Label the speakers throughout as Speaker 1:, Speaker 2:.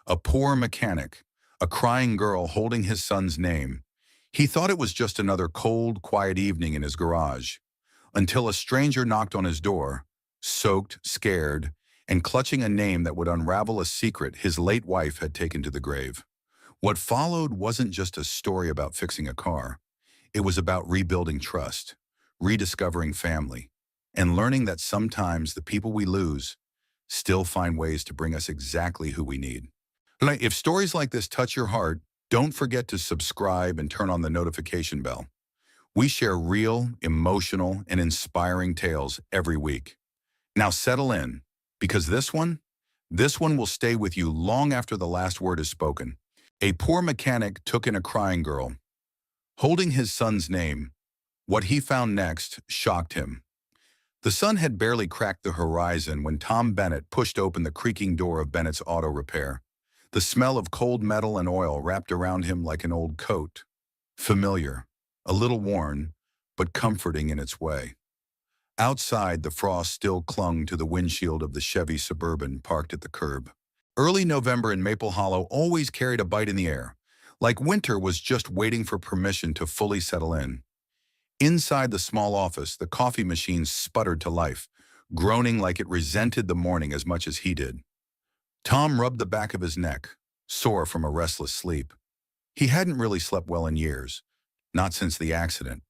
Speaker 1: A poor mechanic, a crying girl holding his son's name. He thought it was just another cold, quiet evening in his garage, until a stranger knocked on his door, soaked, scared, and clutching a name that would unravel a secret his late wife had taken to the grave. What followed wasn't just a story about fixing a car. It was about rebuilding trust, rediscovering family, and learning that sometimes the people we lose still find ways to bring us exactly who we need. If stories like this touch your heart, don't forget to subscribe and turn on the notification bell. We share real, emotional, and inspiring tales every week. Now settle in, because this one will stay with you long after the last word is spoken. A poor mechanic took in a crying girl. Holding his son's name, what he found next shocked him. The sun had barely cracked the horizon when Tom Bennett pushed open the creaking door of Bennett's Auto Repair. The smell of cold metal and oil wrapped around him like an old coat. Familiar, a little worn, but comforting in its way. Outside, the frost still clung to the windshield of the Chevy Suburban parked at the curb. Early November in Maple Hollow always carried a bite in the air, like winter was just waiting for permission to fully settle in. Inside the small office, the coffee machine sputtered to life, groaning like it resented the morning as much as he did. Tom rubbed the back of his neck, sore from a restless sleep. He hadn't really slept well in years, not since the accident.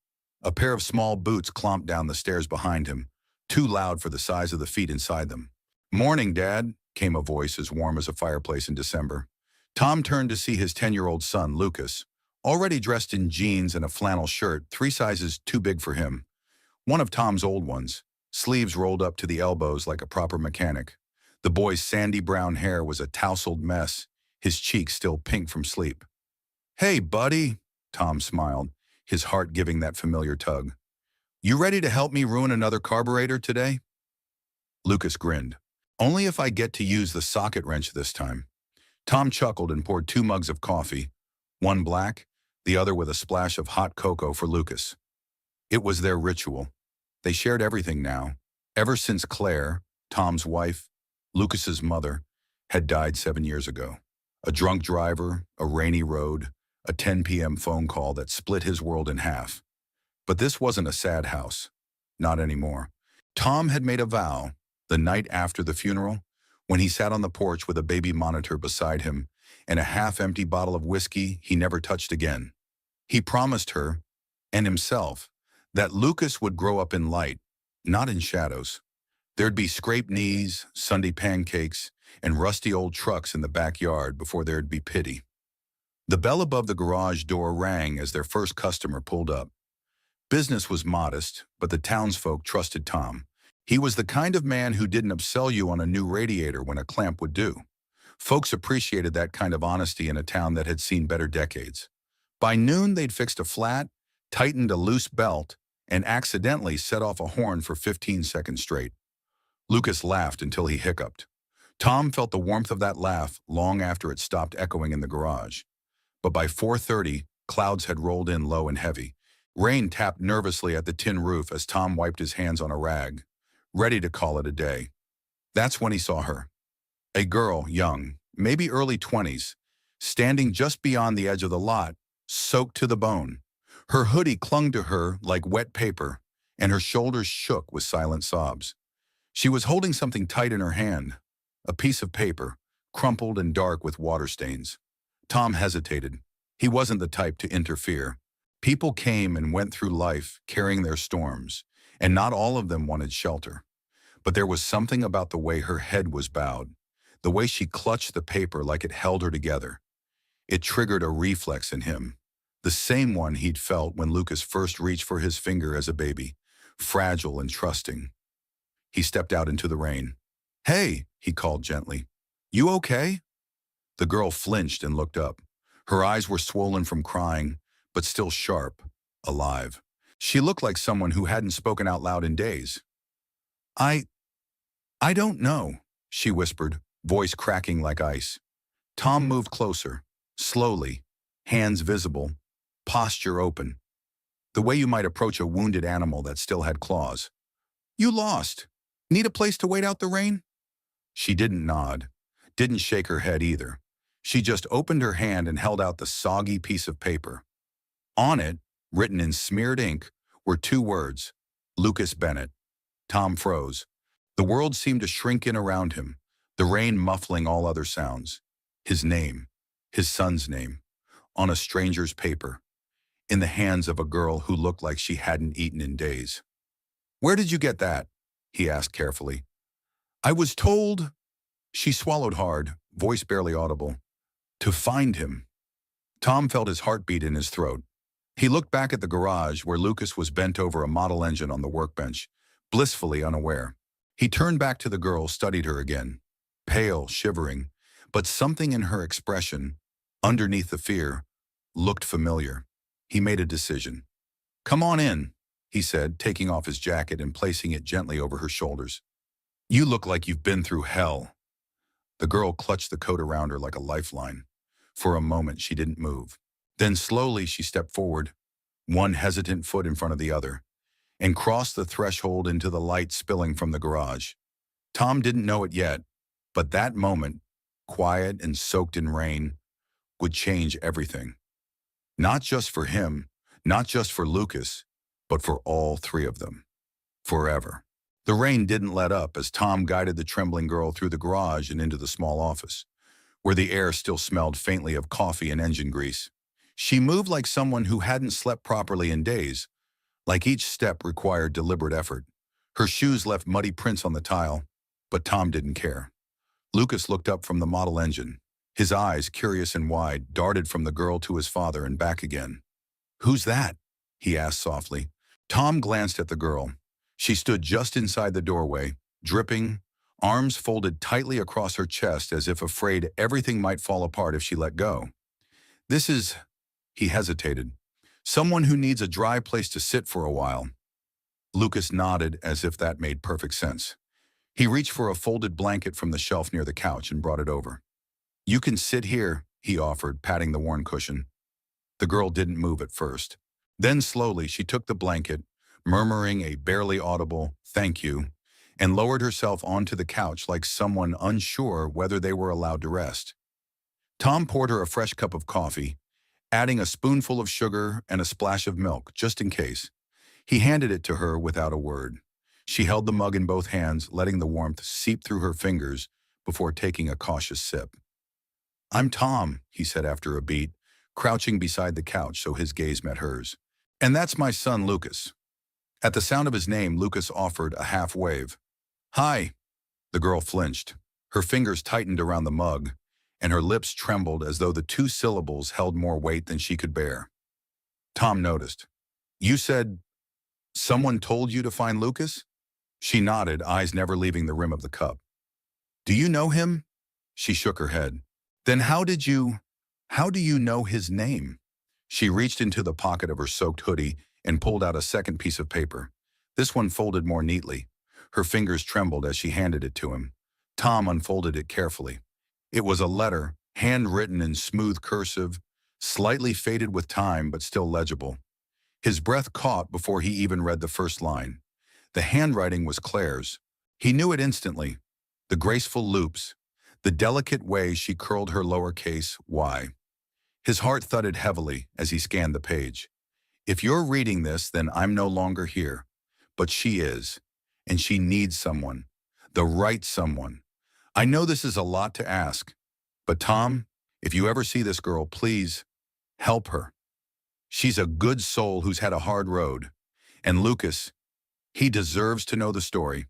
Speaker 1: A pair of small boots clomped down the stairs behind him, too loud for the size of the feet inside them. "Morning, Dad," came a voice as warm as a fireplace in December. Tom turned to see his 10-year-old son, Lucas, already dressed in jeans and a flannel shirt 3 sizes too big for him. One of Tom's old ones, sleeves rolled up to the elbows like a proper mechanic. The boy's sandy brown hair was a tousled mess, his cheeks still pink from sleep. "Hey, buddy," Tom smiled, his heart giving that familiar tug. "You ready to help me ruin another carburetor today?" Lucas grinned. "Only if I get to use the socket wrench this time." Tom chuckled and poured 2 mugs of coffee, one black, the other with a splash of hot cocoa for Lucas. It was their ritual. They shared everything now, ever since Claire, Tom's wife, Lucas's mother, had died 7 years ago. A drunk driver, a rainy road, a 10 p.m. phone call that split his world in half. But this wasn't a sad house. Not anymore. Tom had made a vow, the night after the funeral, when he sat on the porch with a baby monitor beside him and a half-empty bottle of whiskey he never touched again. He promised her, and himself, that Lucas would grow up in light, not in shadows. There'd be scraped knees, Sunday pancakes, and rusty old trucks in the backyard before there'd be pity. The bell above the garage door rang as their first customer pulled up. Business was modest, but the townsfolk trusted Tom. He was the kind of man who didn't upsell you on a new radiator when a clamp would do. Folks appreciated that kind of honesty in a town that had seen better decades. By noon, they'd fixed a flat, tightened a loose belt, and accidentally set off a horn for 15 seconds straight. Lucas laughed until he hiccuped. Tom felt the warmth of that laugh long after it stopped echoing in the garage. But by 4:30, clouds had rolled in low and heavy. Rain tapped nervously at the tin roof as Tom wiped his hands on a rag, ready to call it a day. That's when he saw her. A girl, young, maybe early 20s, standing just beyond the edge of the lot, soaked to the bone. Her hoodie clung to her like wet paper, and her shoulders shook with silent sobs. She was holding something tight in her hand, a piece of paper, crumpled and dark with water stains. Tom hesitated. He wasn't the type to interfere. People came and went through life carrying their storms, and not all of them wanted shelter. But there was something about the way her head was bowed, the way she clutched the paper like it held her together. It triggered a reflex in him, the same one he'd felt when Lucas first reached for his finger as a baby, fragile and trusting. He stepped out into the rain. "Hey," he called gently. "You okay?" The girl flinched and looked up. Her eyes were swollen from crying, but still sharp, alive. She looked like someone who hadn't spoken out loud in days. I don't know," she whispered, voice cracking like ice. Tom moved closer, slowly, hands visible, posture open, the way you might approach a wounded animal that still had claws. "You lost. Need a place to wait out the rain?" She didn't nod, didn't shake her head either. She just opened her hand and held out the soggy piece of paper. On it, written in smeared ink, were two words, Lucas Bennett. Tom froze. The world seemed to shrink in around him, the rain muffling all other sounds. His name, his son's name, on a stranger's paper, in the hands of a girl who looked like she hadn't eaten in days. "Where did you get that?" he asked carefully. "I was told," she swallowed hard, voice barely audible, "to find him." Tom felt his heartbeat in his throat. He looked back at the garage where Lucas was bent over a model engine on the workbench, blissfully unaware. He turned back to the girl, studied her again. Pale, shivering, but something in her expression, underneath the fear, looked familiar. He made a decision. "Come on in," he said, taking off his jacket and placing it gently over her shoulders. "You look like you've been through hell." The girl clutched the coat around her like a lifeline. For a moment, she didn't move. Then slowly she stepped forward, one hesitant foot in front of the other, and crossed the threshold into the light spilling from the garage. Tom didn't know it yet, but that moment, quiet and soaked in rain, would change everything. Not just for him, not just for Lucas, but for all three of them. Forever. The rain didn't let up as Tom guided the trembling girl through the garage and into the small office, where the air still smelled faintly of coffee and engine grease. She moved like someone who hadn't slept properly in days, like each step required deliberate effort. Her shoes left muddy prints on the tile, but Tom didn't care. Lucas looked up from the model engine. His eyes, curious and wide, darted from the girl to his father and back again. "Who's that?" he asked softly. Tom glanced at the girl. She stood just inside the doorway, dripping, arms folded tightly across her chest as if afraid everything might fall apart if she let go. "This is," he hesitated, "someone who needs a dry place to sit for a while." Lucas nodded as if that made perfect sense. He reached for a folded blanket from the shelf near the couch and brought it over. "You can sit here," he offered, patting the worn cushion. The girl didn't move at first. Then slowly she took the blanket, murmuring a barely audible "thank you," and lowered herself onto the couch like someone unsure whether they were allowed to rest. Tom poured her a fresh cup of coffee, adding a spoonful of sugar and a splash of milk, just in case. He handed it to her without a word. She held the mug in both hands, letting the warmth seep through her fingers before taking a cautious sip. "I'm Tom," he said after a beat, crouching beside the couch so his gaze met hers. "And that's my son, Lucas." At the sound of his name, Lucas offered a half wave. "Hi." The girl flinched. Her fingers tightened around the mug, and her lips trembled as though the two syllables held more weight than she could bear. Tom noticed. "You said someone told you to find Lucas?" She nodded, eyes never leaving the rim of the cup. "Do you know him?" She shook her head. "Then how do you know his name?" She reached into the pocket of her soaked hoodie and pulled out a second piece of paper. This one folded more neatly. Her fingers trembled as she handed it to him. Tom unfolded it carefully. It was a letter, handwritten in smooth cursive, slightly faded with time but still legible. His breath caught before he even read the first line. The handwriting was Claire's. He knew it instantly. The graceful loops, the delicate way she curled her lowercase y. His heart thudded heavily as he scanned the page. If you're reading this, then I'm no longer here. But she is. And she needs someone. The right someone. I know this is a lot to ask. But Tom, if you ever see this girl, please help her. She's a good soul who's had a hard road. And Lucas, he deserves to know the story.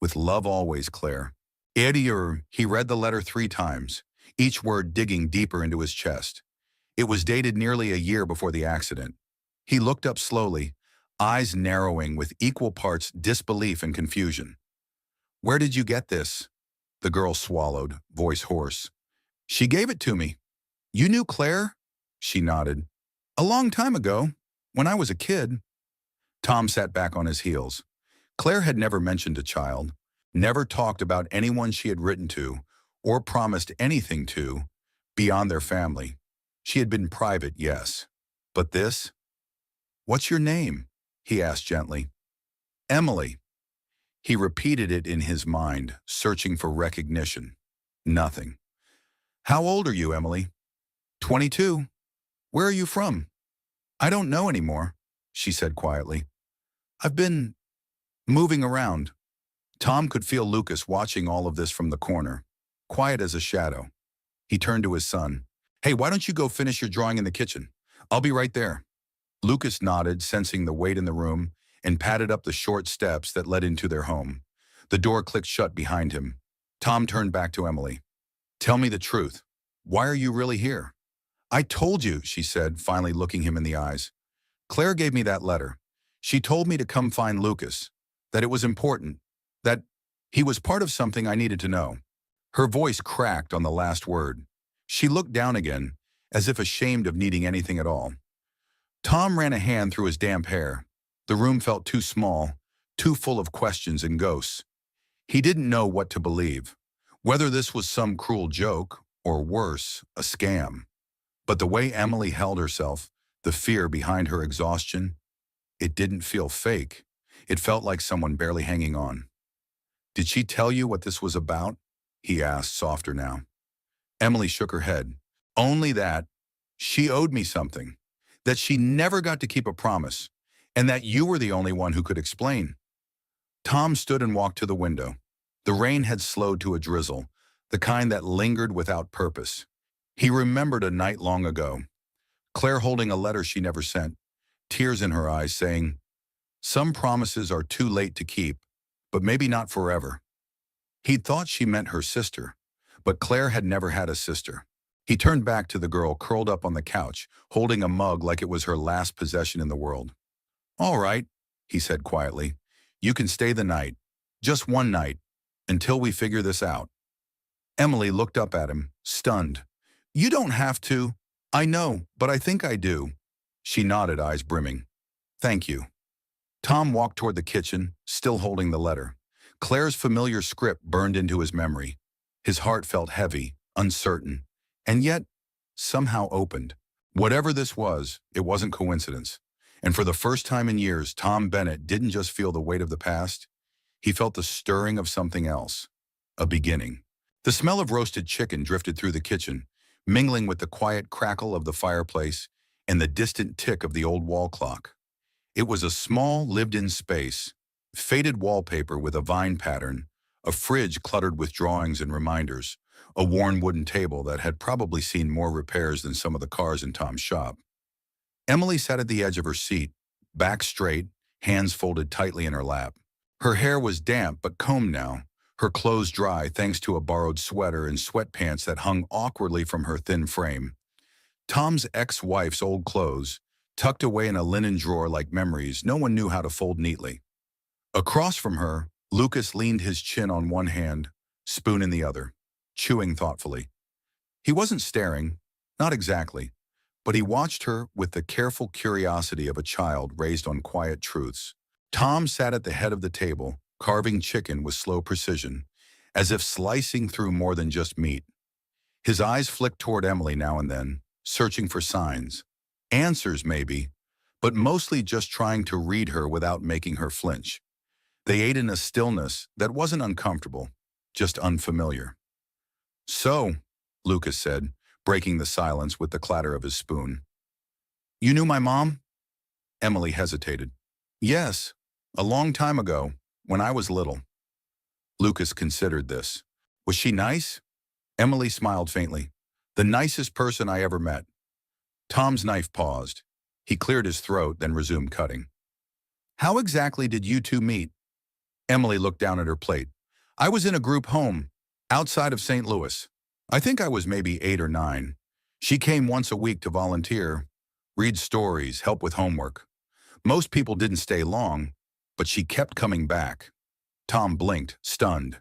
Speaker 1: With love always, Claire. He read the letter 3 times, each word digging deeper into his chest. It was dated nearly a year before the accident. He looked up slowly, eyes narrowing with equal parts disbelief and confusion. "Where did you get this?" The girl swallowed, voice hoarse. "She gave it to me." "You knew Claire?" She nodded. "A long time ago, when I was a kid." Tom sat back on his heels. Claire had never mentioned a child, never talked about anyone she had written to, or promised anything to, beyond their family. She had been private, yes. But this? "What's your name?" he asked gently. "Emily." He repeated it in his mind, searching for recognition. Nothing. How old are you, Emily? 22. Where are you from? I don't know anymore, she said quietly. I've been moving around. Tom could feel Lucas watching all of this from the corner, quiet as a shadow. He turned to his son. Hey, why don't you go finish your drawing in the kitchen? I'll be right there. Lucas nodded, sensing the weight in the room, and padded up the short steps that led into their home. The door clicked shut behind him. Tom turned back to Emily. Tell me the truth. Why are you really here? I told you, she said, finally looking him in the eyes. Claire gave me that letter. She told me to come find Lucas, that it was important, that he was part of something I needed to know. Her voice cracked on the last word. She looked down again, as if ashamed of needing anything at all. Tom ran a hand through his damp hair. The room felt too small, too full of questions and ghosts. He didn't know what to believe, whether this was some cruel joke, or worse, a scam. But the way Emily held herself, the fear behind her exhaustion, it didn't feel fake. It felt like someone barely hanging on. Did she tell you what this was about? He asked, softer now. Emily shook her head. Only that she owed me something, that she never got to keep a promise, and that you were the only one who could explain. Tom stood and walked to the window. The rain had slowed to a drizzle, the kind that lingered without purpose. He remembered a night long ago, Claire holding a letter she never sent, tears in her eyes, saying, some promises are too late to keep, but maybe not forever. He'd thought she meant her sister, but Claire had never had a sister. He turned back to the girl curled up on the couch, holding a mug like it was her last possession in the world. All right, he said quietly. You can stay the night. Just one night, until we figure this out. Emily looked up at him, stunned. You don't have to. I know, but I think I do. She nodded, eyes brimming. Thank you. Tom walked toward the kitchen, still holding the letter. Claire's familiar script burned into his memory. His heart felt heavy, uncertain, and yet somehow opened. Whatever this was, it wasn't coincidence. And for the first time in years, Tom Bennett didn't just feel the weight of the past. He felt the stirring of something else, a beginning. The smell of roasted chicken drifted through the kitchen, mingling with the quiet crackle of the fireplace and the distant tick of the old wall clock. It was a small, lived-in space, faded wallpaper with a vine pattern, a fridge cluttered with drawings and reminders, a worn wooden table that had probably seen more repairs than some of the cars in Tom's shop. Emily sat at the edge of her seat, back straight, hands folded tightly in her lap. Her hair was damp but combed now, her clothes dry thanks to a borrowed sweater and sweatpants that hung awkwardly from her thin frame. Tom's ex-wife's old clothes, tucked away in a linen drawer like memories no one knew how to fold neatly. Across from her, Lucas leaned his chin on one hand, spoon in the other, chewing thoughtfully. He wasn't staring, not exactly, but he watched her with the careful curiosity of a child raised on quiet truths. Tom sat at the head of the table, carving chicken with slow precision, as if slicing through more than just meat. His eyes flicked toward Emily now and then, searching for signs. Answers, maybe, but mostly just trying to read her without making her flinch. They ate in a stillness that wasn't uncomfortable, just unfamiliar. So, Lucas said, breaking the silence with the clatter of his spoon. You knew my mom? Emily hesitated. Yes, a long time ago, when I was little. Lucas considered this. Was she nice? Emily smiled faintly. The nicest person I ever met. Tom's knife paused. He cleared his throat, then resumed cutting. How exactly did you two meet? Emily looked down at her plate. I was in a group home, outside of St. Louis. I think I was maybe 8 or 9. She came once a week to volunteer, read stories, help with homework. Most people didn't stay long, but she kept coming back. Tom blinked, stunned.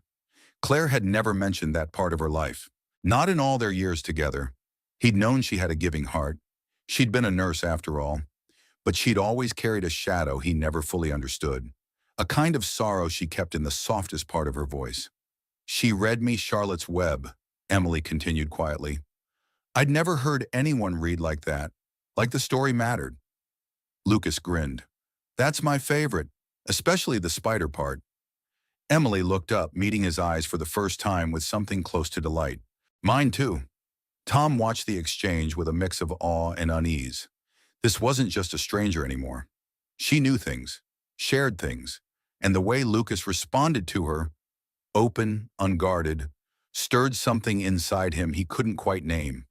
Speaker 1: Claire had never mentioned that part of her life. Not in all their years together. He'd known she had a giving heart. She'd been a nurse after all, but she'd always carried a shadow he never fully understood, a kind of sorrow she kept in the softest part of her voice. She read me Charlotte's Web, Emily continued quietly. I'd never heard anyone read like that, like the story mattered. Lucas grinned. That's my favorite, especially the spider part. Emily looked up, meeting his eyes for the first time with something close to delight. Mine too. Tom watched the exchange with a mix of awe and unease. This wasn't just a stranger anymore. She knew things, shared things, and the way Lucas responded to her, open, unguarded, stirred something inside him he couldn't quite name.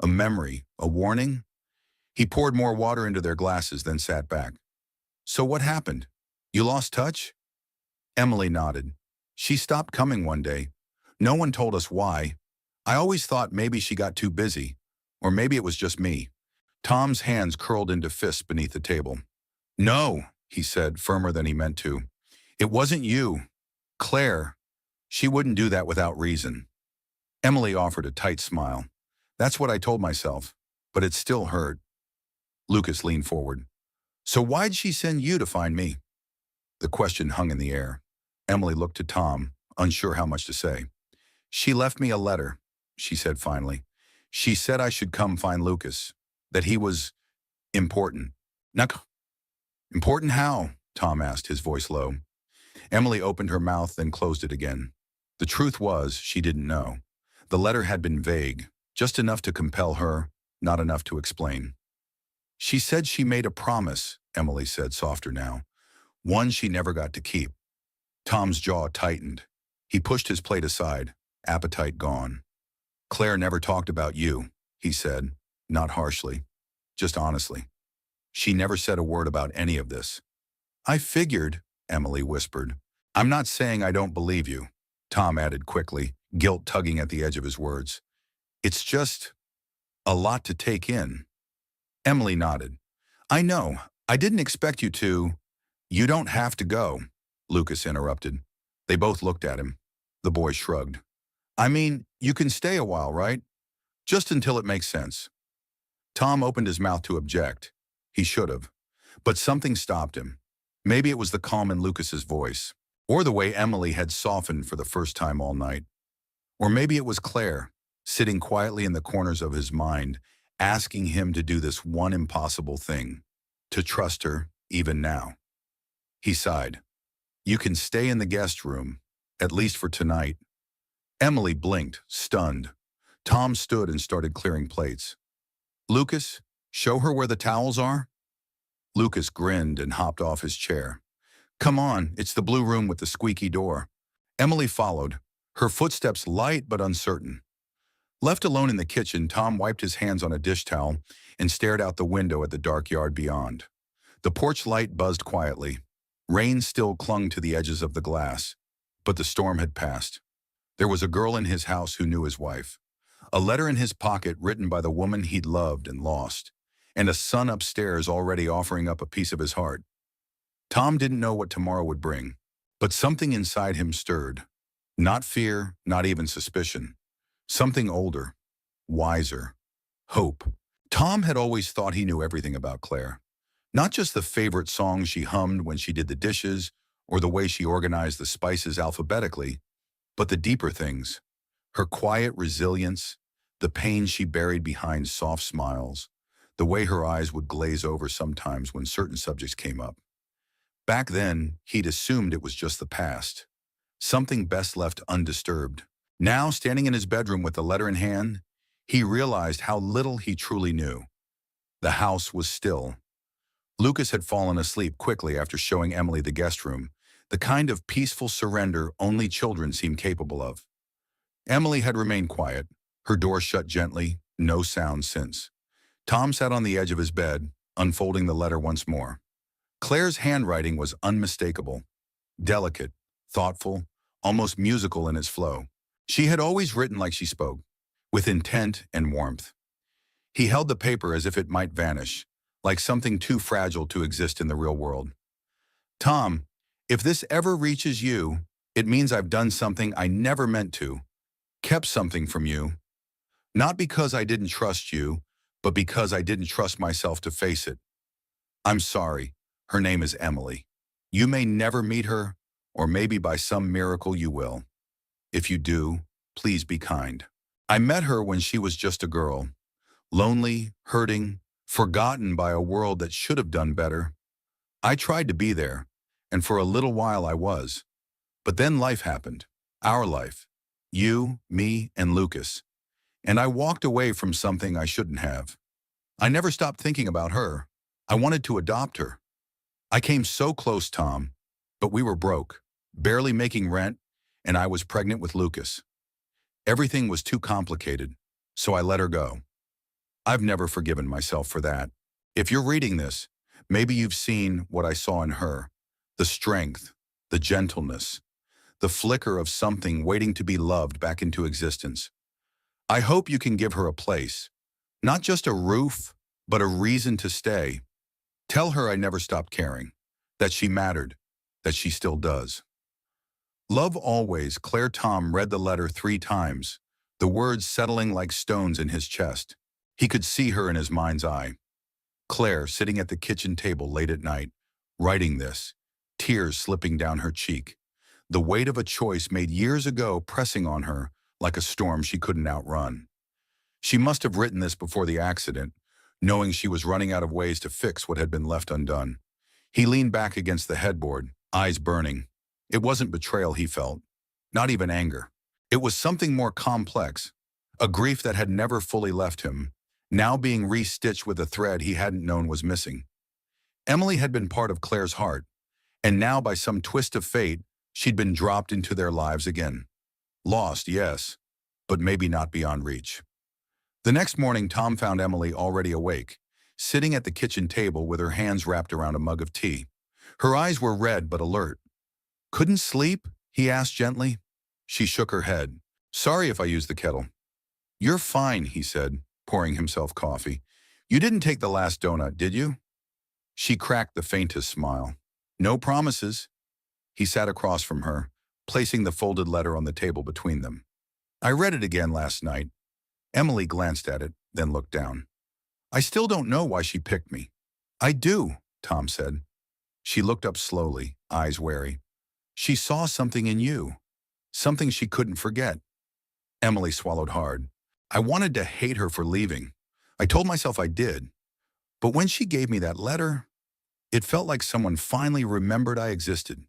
Speaker 1: A memory, a warning? He poured more water into their glasses, then sat back. So what happened? You lost touch? Emily nodded. She stopped coming one day. No one told us why. I always thought maybe she got too busy, or maybe it was just me. Tom's hands curled into fists beneath the table. No, he said, firmer than he meant to. It wasn't you. Claire. She wouldn't do that without reason. Emily offered a tight smile. That's what I told myself, but it still hurt. Lucas leaned forward. So why'd she send you to find me? The question hung in the air. Emily looked to Tom, unsure how much to say. She left me a letter, she said finally. She said I should come find Lucas, that he was important. Important how? Tom asked, his voice low. Emily opened her mouth, then closed it again. The truth was, she didn't know. The letter had been vague, just enough to compel her, not enough to explain. She said she made a promise, Emily said, softer now. One she never got to keep. Tom's jaw tightened. He pushed his plate aside, appetite gone. Claire never talked about you, he said, not harshly, just honestly. She never said a word about any of this. I figured, Emily whispered. I'm not saying I don't believe you, Tom added quickly, guilt tugging at the edge of his words. It's just a lot to take in. Emily nodded. I know. I didn't expect you to. You don't have to go, Lucas interrupted. They both looked at him. The boy shrugged. I mean, you can stay a while, right? Just until it makes sense. Tom opened his mouth to object. He should have. But something stopped him. Maybe it was the calm in Lucas's voice, or the way Emily had softened for the first time all night. Or maybe it was Claire, sitting quietly in the corners of his mind, asking him to do this one impossible thing, to trust her even now. He sighed. You can stay in the guest room, at least for tonight. Emily blinked, stunned. Tom stood and started clearing plates. Lucas, show her where the towels are? Lucas grinned and hopped off his chair. Come on, it's the blue room with the squeaky door. Emily followed, her footsteps light but uncertain. Left alone in the kitchen, Tom wiped his hands on a dish towel and stared out the window at the dark yard beyond. The porch light buzzed quietly. Rain still clung to the edges of the glass, but the storm had passed. There was a girl in his house who knew his wife, a letter in his pocket written by the woman he'd loved and lost, and a son upstairs already offering up a piece of his heart. Tom didn't know what tomorrow would bring, but something inside him stirred. Not fear, not even suspicion. Something older, wiser, hope. Tom had always thought he knew everything about Claire. Not just the favorite songs she hummed when she did the dishes or the way she organized the spices alphabetically, but the deeper things. Her quiet resilience, the pain she buried behind soft smiles, the way her eyes would glaze over sometimes when certain subjects came up. Back then, he'd assumed it was just the past, something best left undisturbed. Now, standing in his bedroom with the letter in hand, he realized how little he truly knew. The house was still. Lucas had fallen asleep quickly after showing Emily the guest room, the kind of peaceful surrender only children seem capable of. Emily had remained quiet, her door shut gently, no sound since. Tom sat on the edge of his bed, unfolding the letter once more. Claire's handwriting was unmistakable, delicate, thoughtful, almost musical in its flow. She had always written like she spoke, with intent and warmth. He held the paper as if it might vanish, like something too fragile to exist in the real world. Tom, if this ever reaches you, it means I've done something I never meant to, kept something from you. Not because I didn't trust you, but because I didn't trust myself to face it. I'm sorry. Her name is Emily. You may never meet her, or maybe by some miracle you will. If you do, please be kind. I met her when she was just a girl, lonely, hurting, forgotten by a world that should have done better. I tried to be there, and for a little while I was. But then life happened. Our life. You, me, and Lucas. And I walked away from something I shouldn't have. I never stopped thinking about her. I wanted to adopt her. I came so close, Tom, but we were broke, barely making rent, and I was pregnant with Lucas. Everything was too complicated, so I let her go. I've never forgiven myself for that. If you're reading this, maybe you've seen what I saw in her, the strength, the gentleness, the flicker of something waiting to be loved back into existence. I hope you can give her a place, not just a roof, but a reason to stay. Tell her I never stopped caring, that she mattered, that she still does. Love always. Claire. Tom read the letter 3 times, the words settling like stones in his chest. He could see her in his mind's eye. Claire sitting at the kitchen table late at night, writing this, tears slipping down her cheek. The weight of a choice made years ago pressing on her like a storm she couldn't outrun. She must have written this before the accident, knowing she was running out of ways to fix what had been left undone. He leaned back against the headboard, eyes burning. It wasn't betrayal he felt, not even anger. It was something more complex, a grief that had never fully left him, now being re-stitched with a thread he hadn't known was missing. Emily had been part of Claire's heart, and now by some twist of fate, she'd been dropped into their lives again. Lost, yes, but maybe not beyond reach. The next morning, Tom found Emily already awake, sitting at the kitchen table with her hands wrapped around a mug of tea. Her eyes were red but alert. "Couldn't sleep?" he asked gently. She shook her head. "Sorry if I used the kettle." "You're fine," he said, pouring himself coffee. "You didn't take the last donut, did you?" She cracked the faintest smile. "No promises." He sat across from her, placing the folded letter on the table between them. "I read it again last night." Emily glanced at it, then looked down. "I still don't know why she picked me." "I do," Tom said. She looked up slowly, eyes wary. "She saw something in you, something she couldn't forget." Emily swallowed hard. "I wanted to hate her for leaving. I told myself I did. But when she gave me that letter, it felt like someone finally remembered I existed."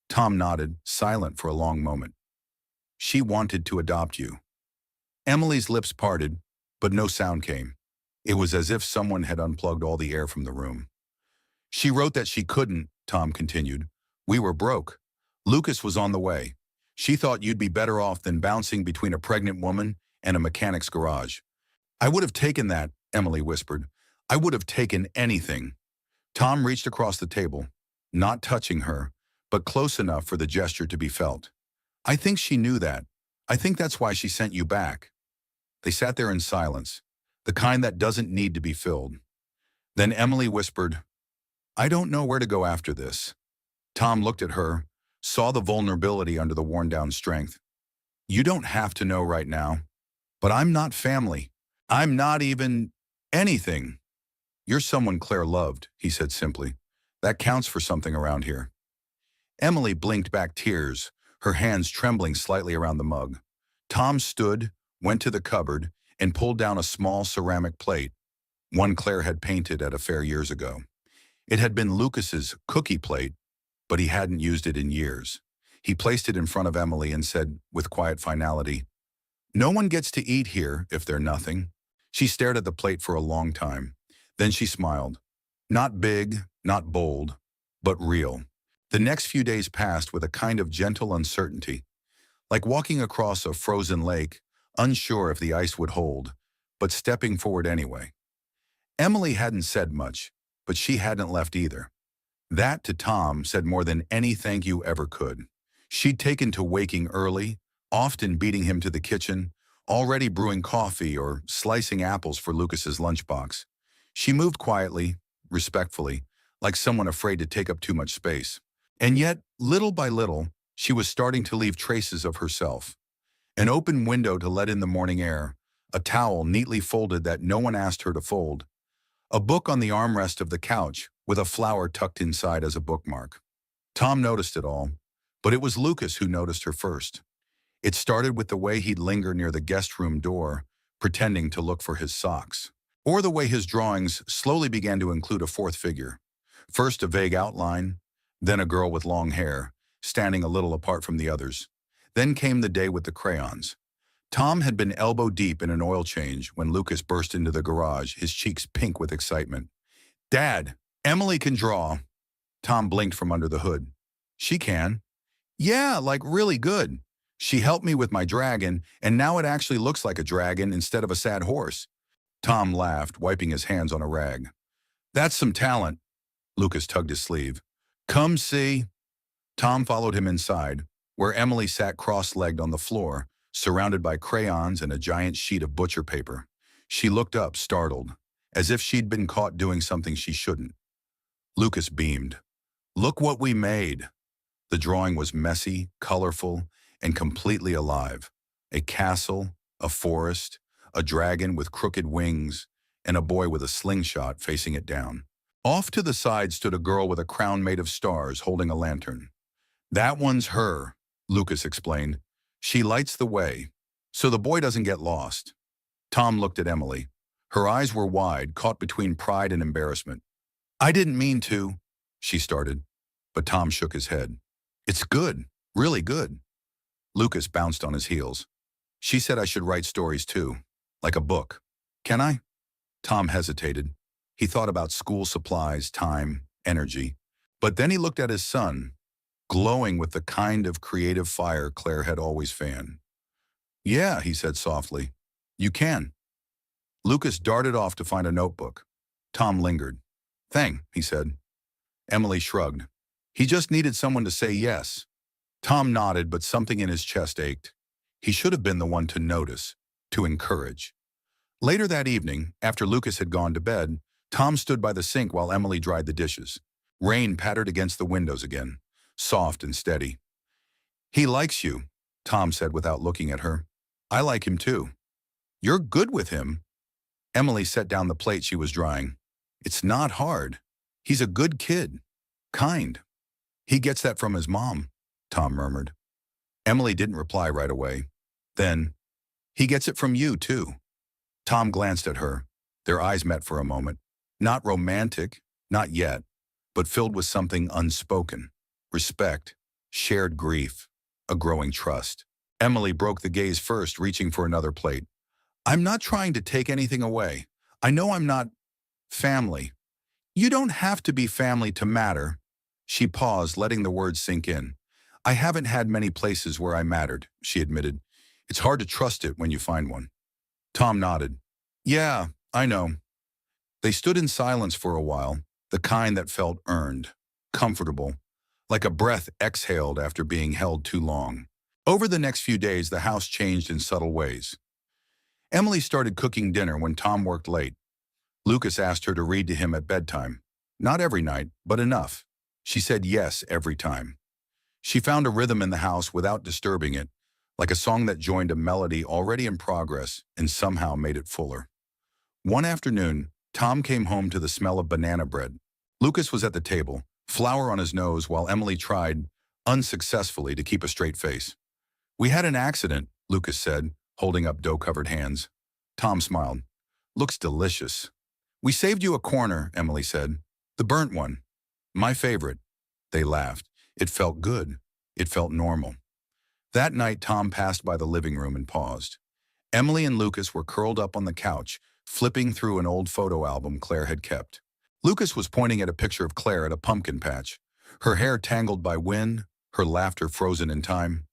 Speaker 1: Tom nodded, silent for a long moment. "She wanted to adopt you." Emily's lips parted, but no sound came. It was as if someone had unplugged all the air from the room. "She wrote that she couldn't," Tom continued. "We were broke. Lucas was on the way. She thought you'd be better off than bouncing between a pregnant woman and a mechanic's garage." "I would have taken that," Emily whispered. "I would have taken anything." Tom reached across the table, not touching her, but close enough for the gesture to be felt. "I think she knew that. I think that's why she sent you back." They sat there in silence, the kind that doesn't need to be filled. Then Emily whispered, "I don't know where to go after this." Tom looked at her, saw the vulnerability under the worn-down strength. "You don't have to know right now, but I'm not family. I'm not even anything." "You're someone Claire loved," he said simply. "That counts for something around here." Emily blinked back tears, her hands trembling slightly around the mug. Tom stood, went to the cupboard, and pulled down a small ceramic plate, one Claire had painted at a fair years ago. It had been Lucas's cookie plate, but he hadn't used it in years. He placed it in front of Emily and said, with quiet finality, "No one gets to eat here if they're nothing." She stared at the plate for a long time. Then she smiled. Not big, not bold, but real. The next few days passed with a kind of gentle uncertainty, like walking across a frozen lake, unsure if the ice would hold, but stepping forward anyway. Emily hadn't said much, but she hadn't left either. That, to Tom, said more than any thank you ever could. She'd taken to waking early, often beating him to the kitchen, already brewing coffee or slicing apples for Lucas's lunchbox. She moved quietly, respectfully, like someone afraid to take up too much space. And yet, little by little, she was starting to leave traces of herself. An open window to let in the morning air, a towel neatly folded that no one asked her to fold, a book on the armrest of the couch with a flower tucked inside as a bookmark. Tom noticed it all, but it was Lucas who noticed her first. It started with the way he'd linger near the guest room door, pretending to look for his socks, or the way his drawings slowly began to include a fourth figure. First a vague outline, then a girl with long hair, standing a little apart from the others. Then came the day with the crayons. Tom had been elbow deep in an oil change when Lucas burst into the garage, his cheeks pink with excitement. "Dad, Emily can draw." Tom blinked from under the hood. "She can?" "Yeah, like really good. She helped me with my dragon, and now it actually looks like a dragon instead of a sad horse." Tom laughed, wiping his hands on a rag. "That's some talent." Lucas tugged his sleeve. "Come see." Tom followed him inside, where Emily sat cross-legged on the floor, surrounded by crayons and a giant sheet of butcher paper. She looked up, startled, as if she'd been caught doing something she shouldn't. Lucas beamed. "Look what we made." The drawing was messy, colorful, and completely alive. A castle, a forest, a dragon with crooked wings, and a boy with a slingshot facing it down. Off to the side stood a girl with a crown made of stars holding a lantern. "That one's her," Lucas explained. "She lights the way, so the boy doesn't get lost." Tom looked at Emily. Her eyes were wide, caught between pride and embarrassment. "I didn't mean to," she started, but Tom shook his head. "It's good, really good." Lucas bounced on his heels. "She said I should write stories too, like a book. Can I?" Tom hesitated. He thought about school supplies, time, energy. But then he looked at his son, glowing with the kind of creative fire Claire had always fanned. "Yeah," he said softly. "You can." Lucas darted off to find a notebook. Tom lingered. "Thanks," he said. Emily shrugged. He just needed someone to say yes. Tom nodded, but something in his chest ached. He should have been the one to notice, to encourage. Later that evening, after Lucas had gone to bed, Tom stood by the sink while Emily dried the dishes. Rain pattered against the windows again, soft and steady. "He likes you," Tom said without looking at her. "I like him too." "You're good with him." Emily set down the plate she was drying. "It's not hard. He's a good kid. Kind." "He gets that from his mom," Tom murmured. Emily didn't reply right away. Then, "He gets it from you too." Tom glanced at her. Their eyes met for a moment. Not romantic, not yet, but filled with something unspoken. Respect, shared grief, a growing trust. Emily broke the gaze first, reaching for another plate. "I'm not trying to take anything away. I know I'm not family. You don't have to be family to matter." She paused, letting the words sink in. "I haven't had many places where I mattered," she admitted. "It's hard to trust it when you find one." Tom nodded. "Yeah, I know." They stood in silence for a while, the kind that felt earned, comfortable, like a breath exhaled after being held too long. Over the next few days, the house changed in subtle ways. Emily started cooking dinner when Tom worked late. Lucas asked her to read to him at bedtime. Not every night, but enough. She said yes every time. She found a rhythm in the house without disturbing it, like a song that joined a melody already in progress and somehow made it fuller. One afternoon, Tom came home to the smell of banana bread. Lucas was at the table, flour on his nose, while Emily tried, unsuccessfully, to keep a straight face. "We had an accident," Lucas said, holding up dough-covered hands. Tom smiled. "Looks delicious." "We saved you a corner," Emily said. "The burnt one. My favorite." They laughed. It felt good. It felt normal. That night, Tom passed by the living room and paused. Emily and Lucas were curled up on the couch, flipping through an old photo album Claire had kept. Lucas was pointing at a picture of Claire at a pumpkin patch, her hair tangled by wind, her laughter frozen in time.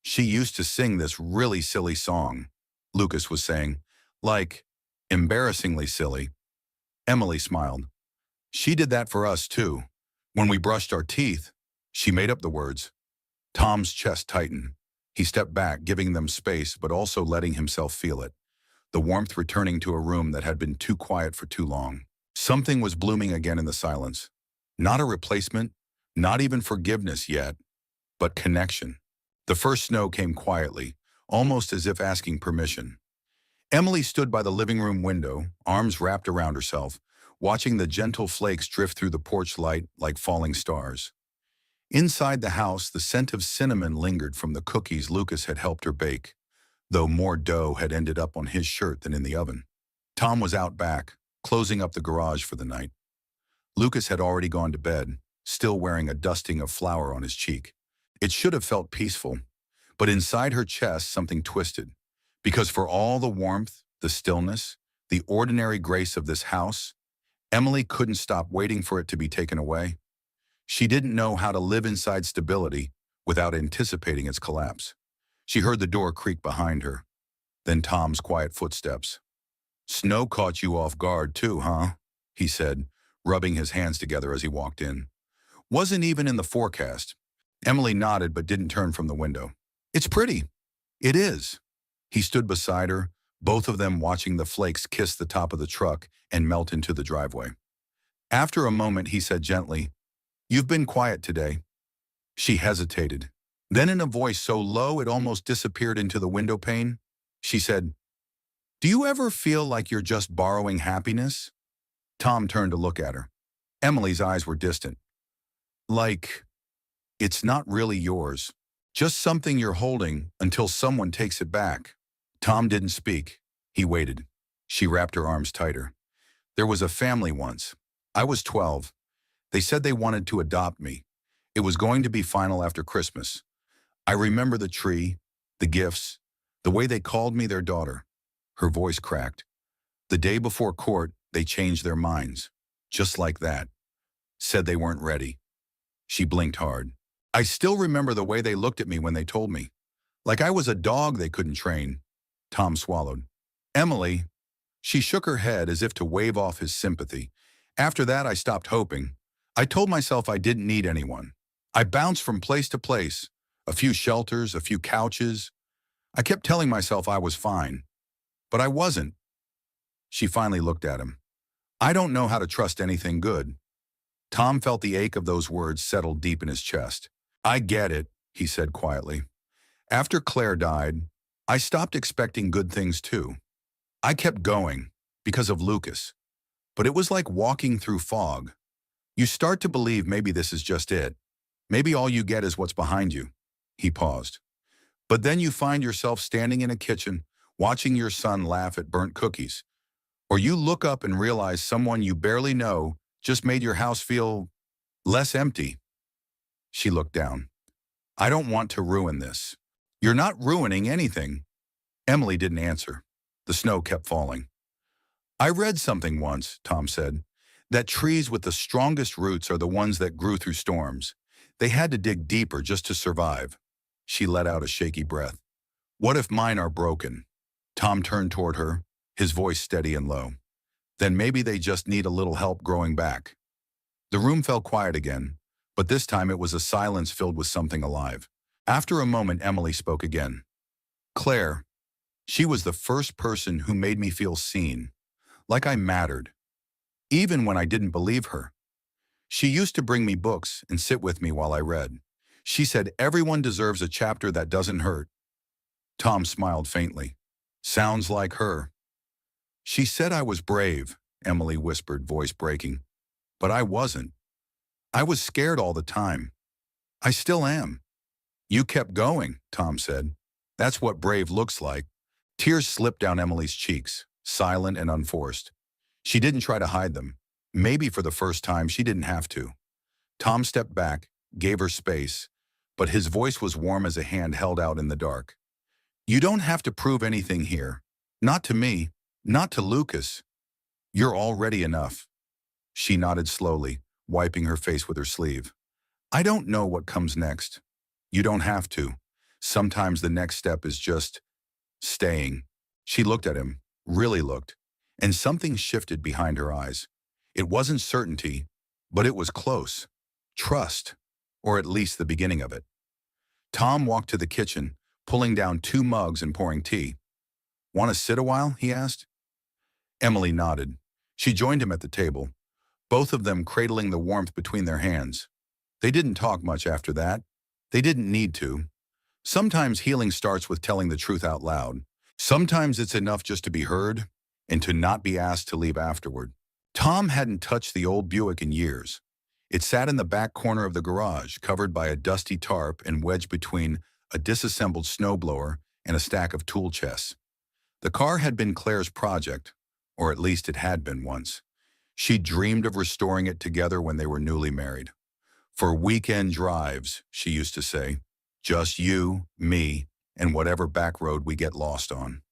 Speaker 1: "She used to sing this really silly song," Lucas was saying. "Like, embarrassingly silly." Emily smiled. "She did that for us too. When we brushed our teeth, she made up the words." Tom's chest tightened. He stepped back, giving them space, but also letting himself feel it. The warmth returning to a room that had been too quiet for too long. Something was blooming again in the silence. Not a replacement, not even forgiveness yet, but connection. The first snow came quietly, almost as if asking permission. Emily stood by the living room window, arms wrapped around herself, watching the gentle flakes drift through the porch light like falling stars. Inside the house, the scent of cinnamon lingered from the cookies Lucas had helped her bake, though more dough had ended up on his shirt than in the oven. Tom was out back, closing up the garage for the night. Lucas had already gone to bed, still wearing a dusting of flour on his cheek. It should have felt peaceful, but inside her chest something twisted. Because for all the warmth, the stillness, the ordinary grace of this house, Emily couldn't stop waiting for it to be taken away. She didn't know how to live inside stability without anticipating its collapse. She heard the door creak behind her, then Tom's quiet footsteps. "Snow caught you off guard too, huh?" he said, rubbing his hands together as he walked in. "Wasn't even in the forecast." Emily nodded but didn't turn from the window. "It's pretty." "It is." He stood beside her, both of them watching the flakes kiss the top of the truck and melt into the driveway. After a moment, he said gently, "You've been quiet today." She hesitated. Then in a voice so low it almost disappeared into the window pane, she said, "Do you ever feel like you're just borrowing happiness?" Tom turned to look at her. Emily's eyes were distant. "Like, it's not really yours. Just something you're holding until someone takes it back." Tom didn't speak. He waited. She wrapped her arms tighter. "There was a family once. I was 12. They said they wanted to adopt me. It was going to be final after Christmas. I remember the tree, the gifts, the way they called me their daughter." Her voice cracked. "The day before court, they changed their minds. Just like that. Said they weren't ready." She blinked hard. "I still remember the way they looked at me when they told me. Like I was a dog they couldn't train." Tom swallowed. "Emily." She shook her head as if to wave off his sympathy. "After that, I stopped hoping. I told myself I didn't need anyone. I bounced from place to place. A few shelters, a few couches. I kept telling myself I was fine. But I wasn't." She finally looked at him. "I don't know how to trust anything good." Tom felt the ache of those words settle deep in his chest. "I get it," he said quietly. "After Claire died, I stopped expecting good things too. I kept going because of Lucas. But it was like walking through fog. You start to believe maybe this is just it. Maybe all you get is what's behind you." He paused. "But then you find yourself standing in a kitchen, watching your son laugh at burnt cookies. Or you look up and realize someone you barely know just made your house feel less empty." She looked down. "I don't want to ruin this." "You're not ruining anything." Emily didn't answer. The snow kept falling. "I read something once," Tom said, "that trees with the strongest roots are the ones that grew through storms. They had to dig deeper just to survive." She let out a shaky breath. "What if mine are broken?" Tom turned toward her, his voice steady and low. "Then maybe they just need a little help growing back." The room fell quiet again, but this time it was a silence filled with something alive. After a moment, Emily spoke again. "Claire, she was the first person who made me feel seen, like I mattered, even when I didn't believe her. She used to bring me books and sit with me while I read. She said everyone deserves a chapter that doesn't hurt." Tom smiled faintly. "Sounds like her." "She said I was brave," Emily whispered, voice breaking. "But I wasn't. I was scared all the time. I still am." "You kept going," Tom said. "That's what brave looks like." Tears slipped down Emily's cheeks, silent and unforced. She didn't try to hide them. Maybe for the first time she didn't have to. Tom stepped back, gave her space, but his voice was warm as a hand held out in the dark. "You don't have to prove anything here. Not to me, not to Lucas. You're already enough." She nodded slowly, wiping her face with her sleeve. "I don't know what comes next. You don't have to. Sometimes the next step is just staying." She looked at him, really looked, and something shifted behind her eyes. It wasn't certainty, but it was close. Trust, or at least the beginning of it. Tom walked to the kitchen, pulling down 2 mugs and pouring tea. "Want to sit a while?" he asked. Emily nodded. She joined him at the table, both of them cradling the warmth between their hands. They didn't talk much after that. They didn't need to. Sometimes healing starts with telling the truth out loud. Sometimes it's enough just to be heard and to not be asked to leave afterward. Tom hadn't touched the old Buick in years. It sat in the back corner of the garage, covered by a dusty tarp and wedged between a disassembled snowblower and a stack of tool chests. The car had been Claire's project, or at least it had been once. She dreamed of restoring it together when they were newly married. "For weekend drives," she used to say. "Just you, me, and whatever back road we get lost on."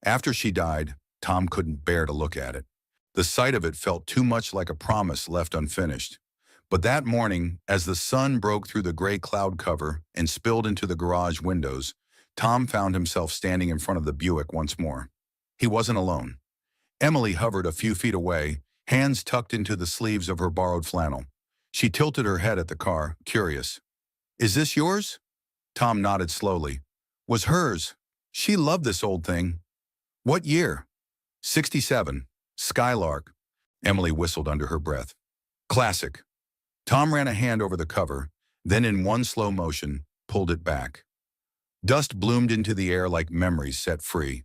Speaker 1: After she died, Tom couldn't bear to look at it. The sight of it felt too much like a promise left unfinished. But that morning, as the sun broke through the gray cloud cover and spilled into the garage windows, Tom found himself standing in front of the Buick once more. He wasn't alone. Emily hovered a few feet away, hands tucked into the sleeves of her borrowed flannel. She tilted her head at the car, curious. "Is this yours?" Tom nodded slowly. "Was hers. She loved this old thing." "What year?" "67. Skylark." Emily whistled under her breath. "Classic." Tom ran a hand over the cover, then in one slow motion, pulled it back. Dust bloomed into the air like memories set free.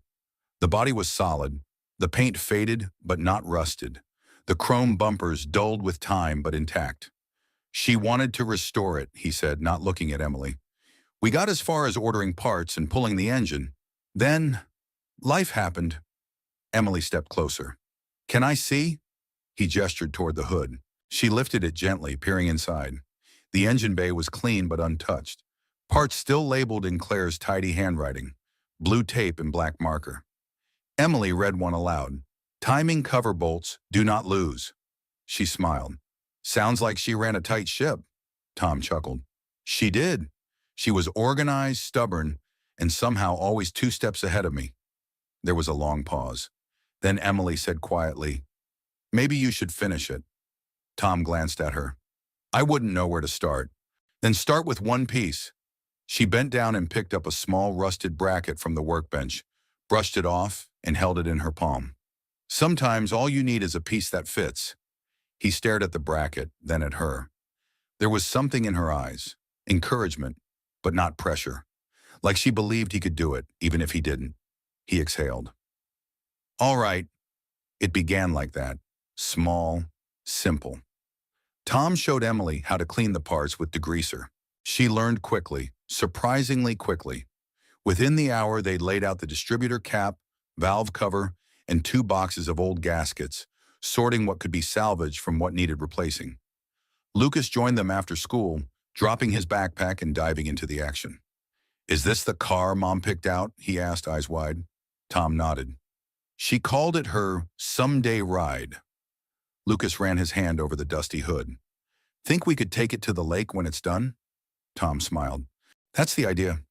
Speaker 1: The body was solid, the paint faded but not rusted, the chrome bumpers dulled with time but intact. "She wanted to restore it," he said, not looking at Emily. "We got as far as ordering parts and pulling the engine. Then, life happened." Emily stepped closer. "Can I see?" He gestured toward the hood. She lifted it gently, peering inside. The engine bay was clean but untouched. Parts still labeled in Claire's tidy handwriting, blue tape and black marker. Emily read one aloud. "Timing cover bolts, do not lose." She smiled. "Sounds like she ran a tight ship." Tom chuckled. "She did. She was organized, stubborn, and somehow always 2 steps ahead of me." There was a long pause. Then Emily said quietly, "Maybe you should finish it." Tom glanced at her. "I wouldn't know where to start." "Then start with one piece." She bent down and picked up a small rusted bracket from the workbench, brushed it off, and held it in her palm. "Sometimes all you need is a piece that fits." He stared at the bracket, then at her. There was something in her eyes, encouragement, but not pressure, like she believed he could do it, even if he didn't. He exhaled. "All right." It began like that, small, simple. Tom showed Emily how to clean the parts with degreaser. She learned quickly, surprisingly quickly. Within the hour, they'd laid out the distributor cap, valve cover, and 2 boxes of old gaskets, sorting what could be salvaged from what needed replacing. Lucas joined them after school, dropping his backpack and diving into the action. "Is this the car Mom picked out?" he asked, eyes wide. Tom nodded. "She called it her someday ride." Lucas ran his hand over the dusty hood. "Think we could take it to the lake when it's done?" Tom smiled. "That's the idea."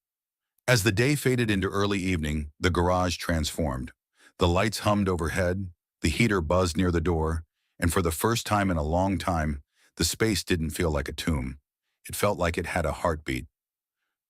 Speaker 1: As the day faded into early evening, the garage transformed. The lights hummed overhead, the heater buzzed near the door, and for the first time in a long time, the space didn't feel like a tomb. It felt like it had a heartbeat.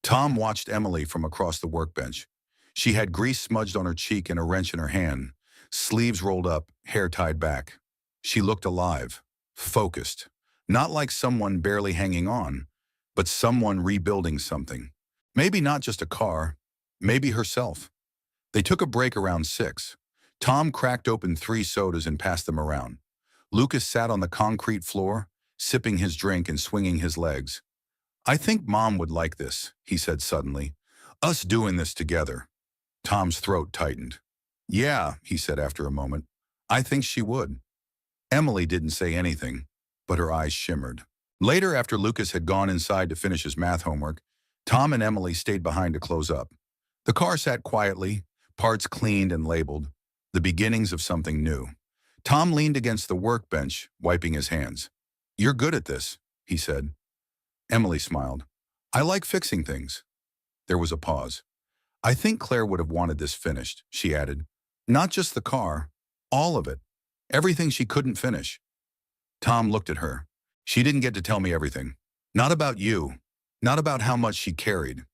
Speaker 1: Tom watched Emily from across the workbench. She had grease smudged on her cheek and a wrench in her hand, sleeves rolled up, hair tied back. She looked alive, focused, not like someone barely hanging on, but someone rebuilding something. Maybe not just a car, maybe herself. They took a break around 6. Tom cracked open 3 sodas and passed them around. Lucas sat on the concrete floor, sipping his drink and swinging his legs. "I think Mom would like this," he said suddenly. "Us doing this together." Tom's throat tightened. "Yeah," he said after a moment. "I think she would." Emily didn't say anything, but her eyes shimmered. Later, after Lucas had gone inside to finish his math homework, Tom and Emily stayed behind to close up. The car sat quietly, parts cleaned and labeled, the beginnings of something new. Tom leaned against the workbench, wiping his hands. "You're good at this," he said. Emily smiled. "I like fixing things." There was a pause. "I think Claire would have wanted this finished," she added. "Not just the car, all of it. Everything she couldn't finish." Tom looked at her. "She didn't get to tell me everything. Not about you. Not about how much she carried."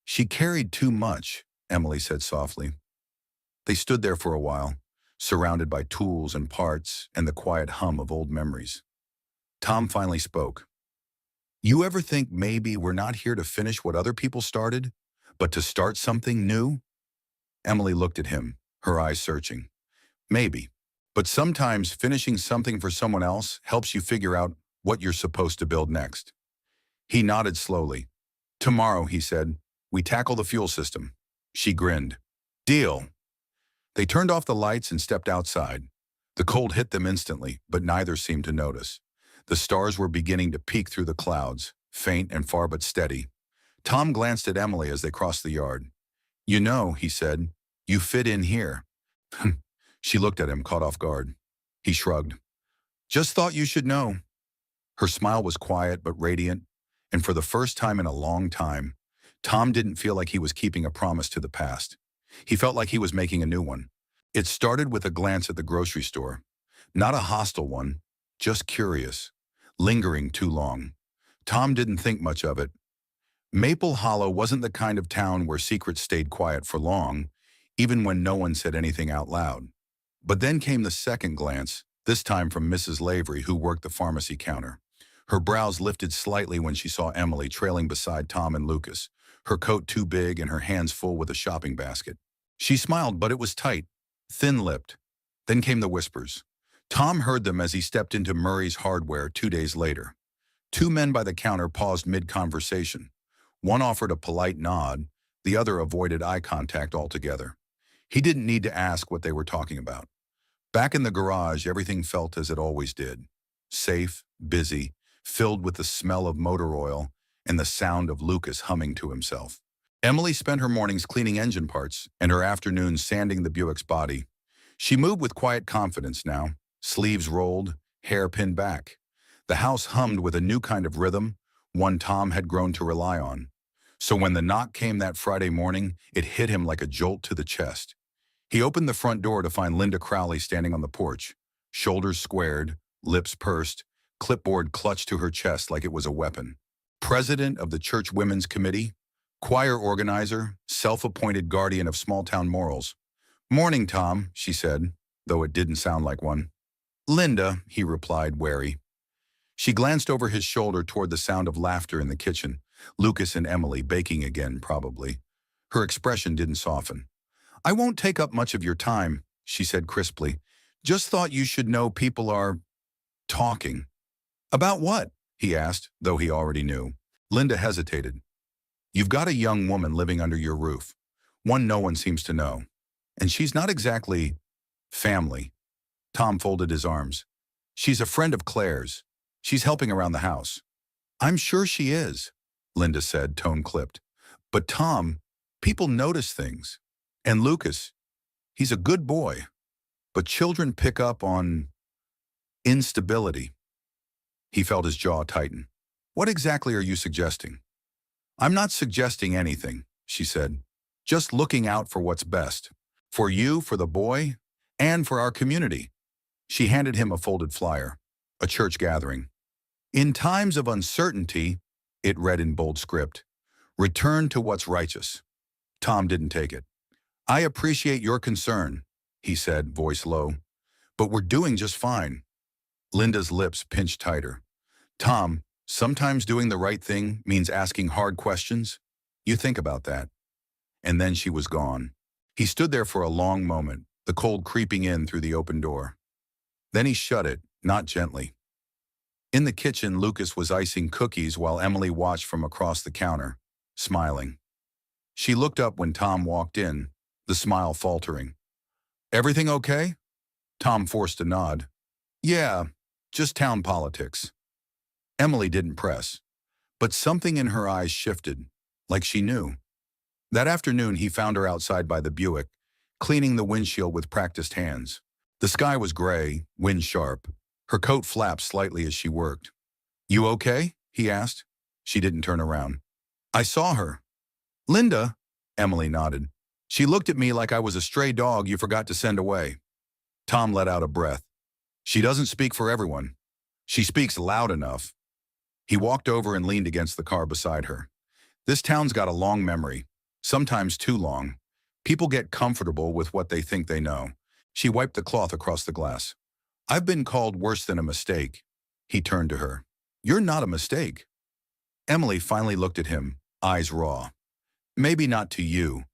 Speaker 1: "She carried too much," Emily said softly. They stood there for a while, surrounded by tools and parts and the quiet hum of old memories. Tom finally spoke. "You ever think maybe we're not here to finish what other people started, but to start something new?" Emily looked at him, her eyes searching. "Maybe. But sometimes finishing something for someone else helps you figure out what you're supposed to build next." He nodded slowly. "Tomorrow," he said, "we tackle the fuel system." She grinned. "Deal." They turned off the lights and stepped outside. The cold hit them instantly, but neither seemed to notice. The stars were beginning to peek through the clouds, faint and far but steady. Tom glanced at Emily as they crossed the yard. "You know," he said, You fit in here." She looked at him, caught off guard. He shrugged. "Just thought you should know." Her smile was quiet but radiant, and for the first time in a long time, Tom didn't feel like he was keeping a promise to the past. He felt like he was making a new one. It started with a glance at the grocery store. Not a hostile one, just curious, lingering too long. Tom didn't think much of it. Maple Hollow wasn't the kind of town where secrets stayed quiet for long, even when no one said anything out loud. But then came the second glance, this time from Mrs. Lavery, who worked the pharmacy counter. Her brows lifted slightly when she saw Emily trailing beside Tom and Lucas, her coat too big and her hands full with a shopping basket. She smiled, but it was tight, thin-lipped. Then came the whispers. Tom heard them as he stepped into Murray's Hardware 2 days later. Two men by the counter paused mid-conversation. One offered a polite nod, the other avoided eye contact altogether. He didn't need to ask what they were talking about. Back in the garage, everything felt as it always did. Safe, busy, filled with the smell of motor oil and the sound of Lucas humming to himself. Emily spent her mornings cleaning engine parts and her afternoons sanding the Buick's body. She moved with quiet confidence now, sleeves rolled, hair pinned back. The house hummed with a new kind of rhythm, one Tom had grown to rely on. So when the knock came that Friday morning, it hit him like a jolt to the chest. He opened the front door to find Linda Crowley standing on the porch, shoulders squared, lips pursed, clipboard clutched to her chest like it was a weapon. President of the Church Women's Committee, choir organizer, self-appointed guardian of small-town morals. "Morning, Tom," she said, though it didn't sound like one. "Linda," he replied, wary. She glanced over his shoulder toward the sound of laughter in the kitchen, Lucas and Emily baking again, probably. Her expression didn't soften. "I won't take up much of your time," she said crisply. "Just thought you should know people are talking." "About what?" he asked, though he already knew. Linda hesitated. "You've got a young woman living under your roof, one no one seems to know. And she's not exactly family." Tom folded his arms. "She's a friend of Claire's. She's helping around the house." "I'm sure she is," Linda said, tone clipped. "But Tom, people notice things. And Lucas, he's a good boy. But children pick up on instability." He felt his jaw tighten. "What exactly are you suggesting?" "I'm not suggesting anything," she said. "Just looking out for what's best. For you, for the boy, and for our community." She handed him a folded flyer. A church gathering. "In times of uncertainty," it read in bold script, "return to what's righteous." Tom didn't take it. "I appreciate your concern," he said, voice low. "But we're doing just fine." Linda's lips pinched tighter. "Tom, sometimes doing the right thing means asking hard questions. You think about that." And then she was gone. He stood there for a long moment, the cold creeping in through the open door. Then he shut it, not gently. In the kitchen, Lucas was icing cookies while Emily watched from across the counter, smiling. She looked up when Tom walked in, the smile faltering. "Everything okay?" Tom forced a nod. "Yeah, just town politics." Emily didn't press, but something in her eyes shifted, like she knew. That afternoon, he found her outside by the Buick, cleaning the windshield with practiced hands. The sky was gray, wind sharp. Her coat flapped slightly as she worked. "You okay?" he asked. She didn't turn around. "I saw her." "Linda?" Emily nodded. "She looked at me like I was a stray dog you forgot to send away." Tom let out a breath. "She doesn't speak for everyone. She speaks loud enough." He walked over and leaned against the car beside her. "This town's got a long memory, sometimes too long. People get comfortable with what they think they know." She wiped the cloth across the glass. "I've been called worse than a mistake." He turned to her. "You're not a mistake." Emily finally looked at him, eyes raw. "Maybe not to you,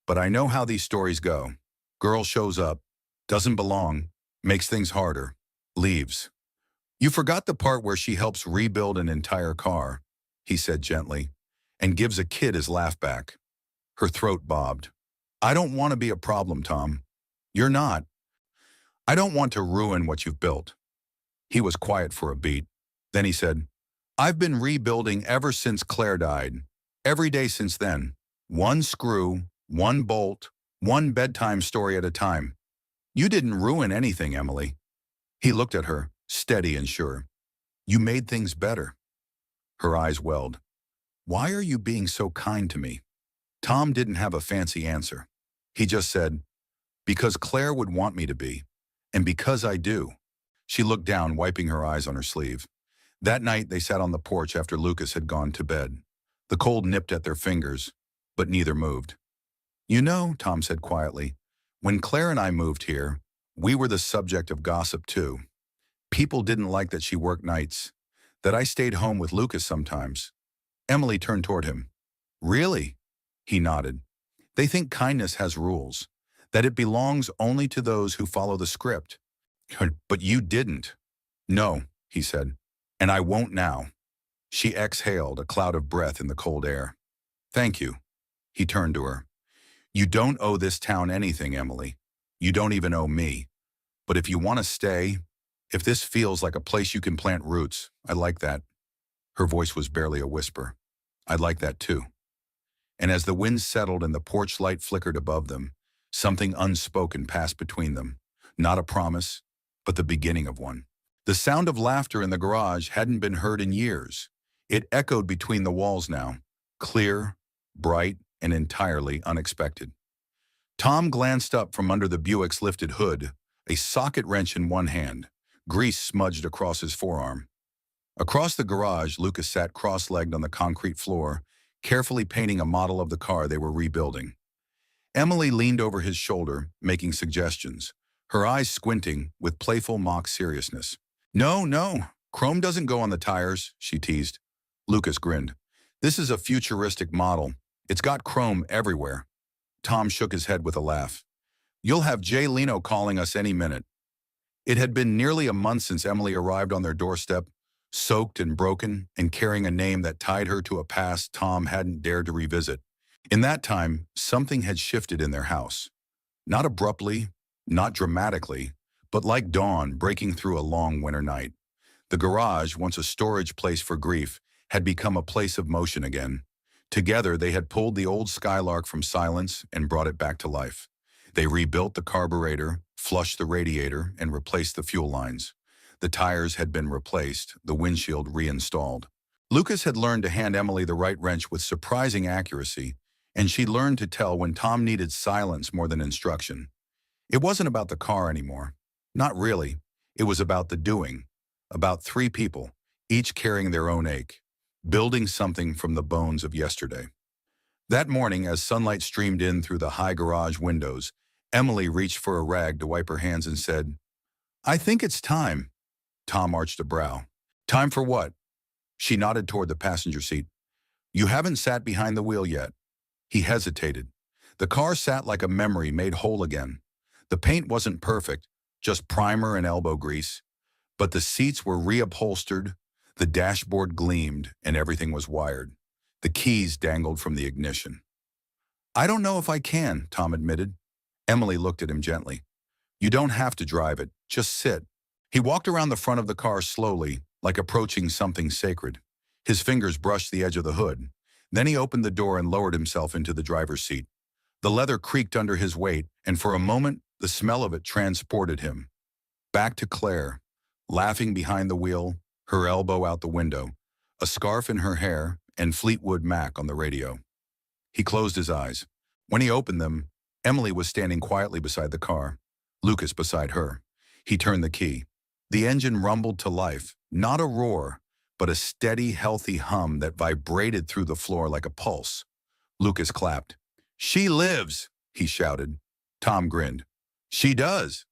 Speaker 1: but I know how these stories go. Girl shows up, doesn't belong, makes things harder, leaves." "You forgot the part where she helps rebuild an entire car," he said gently, "and gives a kid his laugh back." Her throat bobbed. "I don't want to be a problem, Tom." "You're not." "I don't want to ruin what you've built." He was quiet for a beat. Then he said, "I've been rebuilding ever since Claire died. Every day since then. One screw, one bolt, One bedtime story at a time. You didn't ruin anything, Emily. He looked at her, steady and sure. You made things better. Her eyes welled. Why are you being so kind to me? Tom didn't have a fancy answer. He just said, because Claire would want me to be, and because I do. She looked down, wiping her eyes on her sleeve. That night, they sat on the porch after Lucas had gone to bed. The cold nipped at their fingers, but neither moved. You know, Tom said quietly, when Claire and I moved here, we were the subject of gossip too. People didn't like that she worked nights, that I stayed home with Lucas sometimes. Emily turned toward him. Really? He nodded. They think kindness has rules, that it belongs only to those who follow the script. But you didn't. No, he said, and I won't now. She exhaled, a cloud of breath in the cold air. Thank you. He turned to her. You don't owe this town anything, Emily. You don't even owe me. But if you want to stay, if this feels like a place you can plant roots, I'd like that. Her voice was barely a whisper. I'd like that too. And as the wind settled and the porch light flickered above them, something unspoken passed between them. Not a promise, but the beginning of one. The sound of laughter in the garage hadn't been heard in years. It echoed between the walls now, clear, bright, and entirely unexpected. Tom glanced up from under the Buick's lifted hood, a socket wrench in one hand, grease smudged across his forearm. Across the garage, Lucas sat cross-legged on the concrete floor, carefully painting a model of the car they were rebuilding. Emily leaned over his shoulder, making suggestions, her eyes squinting with playful mock seriousness. No, chrome doesn't go on the tires, she teased. Lucas grinned. This is a futuristic model. It's got chrome everywhere. Tom shook his head with a laugh. You'll have Jay Leno calling us any minute. It had been nearly a month since Emily arrived on their doorstep, soaked and broken, and carrying a name that tied her to a past Tom hadn't dared to revisit. In that time, something had shifted in their house. Not abruptly, not dramatically, but like dawn breaking through a long winter night. The garage, once a storage place for grief, had become a place of motion again. Together, they had pulled the old Skylark from silence and brought it back to life. They rebuilt the carburetor, flushed the radiator, and replaced the fuel lines. The tires had been replaced, the windshield reinstalled. Lucas had learned to hand Emily the right wrench with surprising accuracy, and she learned to tell when Tom needed silence more than instruction. It wasn't about the car anymore. Not really. It was about the doing. About three people, each carrying their own ache, building something from the bones of yesterday. That morning, as sunlight streamed in through the high garage windows, Emily reached for a rag to wipe her hands and said, I think it's time. Tom arched a brow. Time for what? She nodded toward the passenger seat. You haven't sat behind the wheel yet. He hesitated. The car sat like a memory made whole again. The paint wasn't perfect, just primer and elbow grease. But the seats were reupholstered, the dashboard gleamed, and everything was wired. The keys dangled from the ignition. I don't know if I can, Tom admitted. Emily looked at him gently. You don't have to drive it, just sit. He walked around the front of the car slowly, like approaching something sacred. His fingers brushed the edge of the hood. Then he opened the door and lowered himself into the driver's seat. The leather creaked under his weight, and for a moment, the smell of it transported him. Back to Claire, laughing behind the wheel, her elbow out the window, a scarf in her hair, and Fleetwood Mac on the radio. He closed his eyes. When he opened them, Emily was standing quietly beside the car, Lucas beside her. He turned the key. The engine rumbled to life, not a roar, but a steady, healthy hum that vibrated through the floor like a pulse. Lucas clapped. She lives, he shouted. Tom grinned. She does.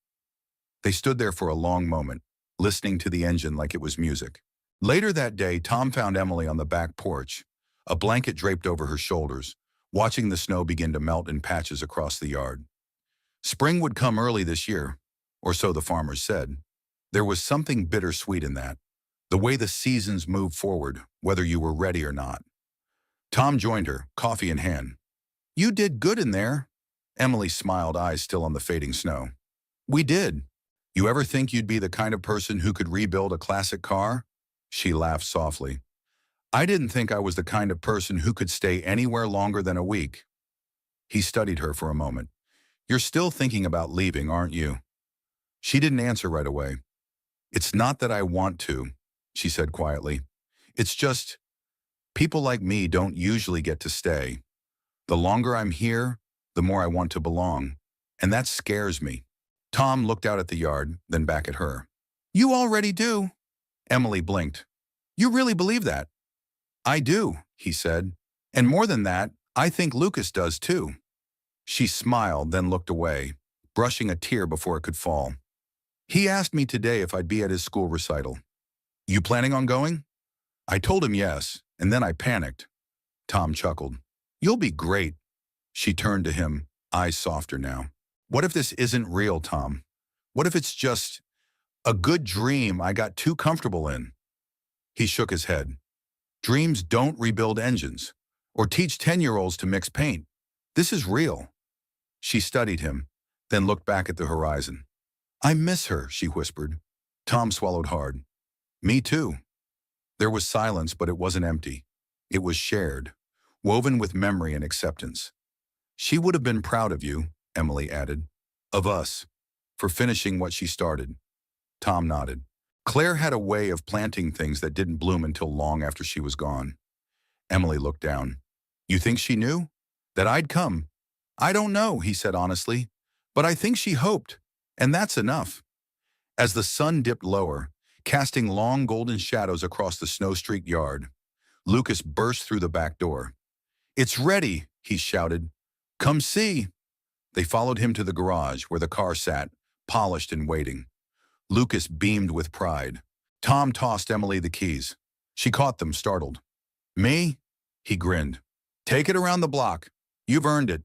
Speaker 1: They stood there for a long moment, listening to the engine like it was music. Later that day, Tom found Emily on the back porch, a blanket draped over her shoulders, watching the snow begin to melt in patches across the yard. Spring would come early this year, or so the farmers said. There was something bittersweet in that, the way the seasons moved forward, whether you were ready or not. Tom joined her, coffee in hand. You did good in there. Emily smiled, eyes still on the fading snow. We did. You ever think you'd be the kind of person who could rebuild a classic car? She laughed softly. I didn't think I was the kind of person who could stay anywhere longer than a week. He studied her for a moment. You're still thinking about leaving, aren't you? She didn't answer right away. It's not that I want to, she said quietly. It's just, people like me don't usually get to stay. The longer I'm here, the more I want to belong. And that scares me. Tom looked out at the yard, then back at her. You already do. Emily blinked. You really believe that? I do, he said. And more than that, I think Lucas does too. She smiled, then looked away, brushing a tear before it could fall. He asked me today if I'd be at his school recital. You planning on going? I told him yes, and then I panicked. Tom chuckled. You'll be great. She turned to him, eyes softer now. What if this isn't real, Tom? What if it's just a good dream I got too comfortable in? He shook his head. Dreams don't rebuild engines or teach 10-year-olds to mix paint. This is real. She studied him, then looked back at the horizon. I miss her, she whispered. Tom swallowed hard. Me too. There was silence, but it wasn't empty. It was shared, woven with memory and acceptance. She would have been proud of you, Emily added. Of us, for finishing what she started. Tom nodded. Claire had a way of planting things that didn't bloom until long after she was gone. Emily looked down. You think she knew? That I'd come? I don't know, he said honestly, but I think she hoped, and that's enough. As the sun dipped lower, casting long golden shadows across the snow-streaked yard, Lucas burst through the back door. It's ready, he shouted. Come see. They followed him to the garage where the car sat, polished and waiting. Lucas beamed with pride. Tom tossed Emily the keys. She caught them, startled. Me? He grinned. Take it around the block. You've earned it.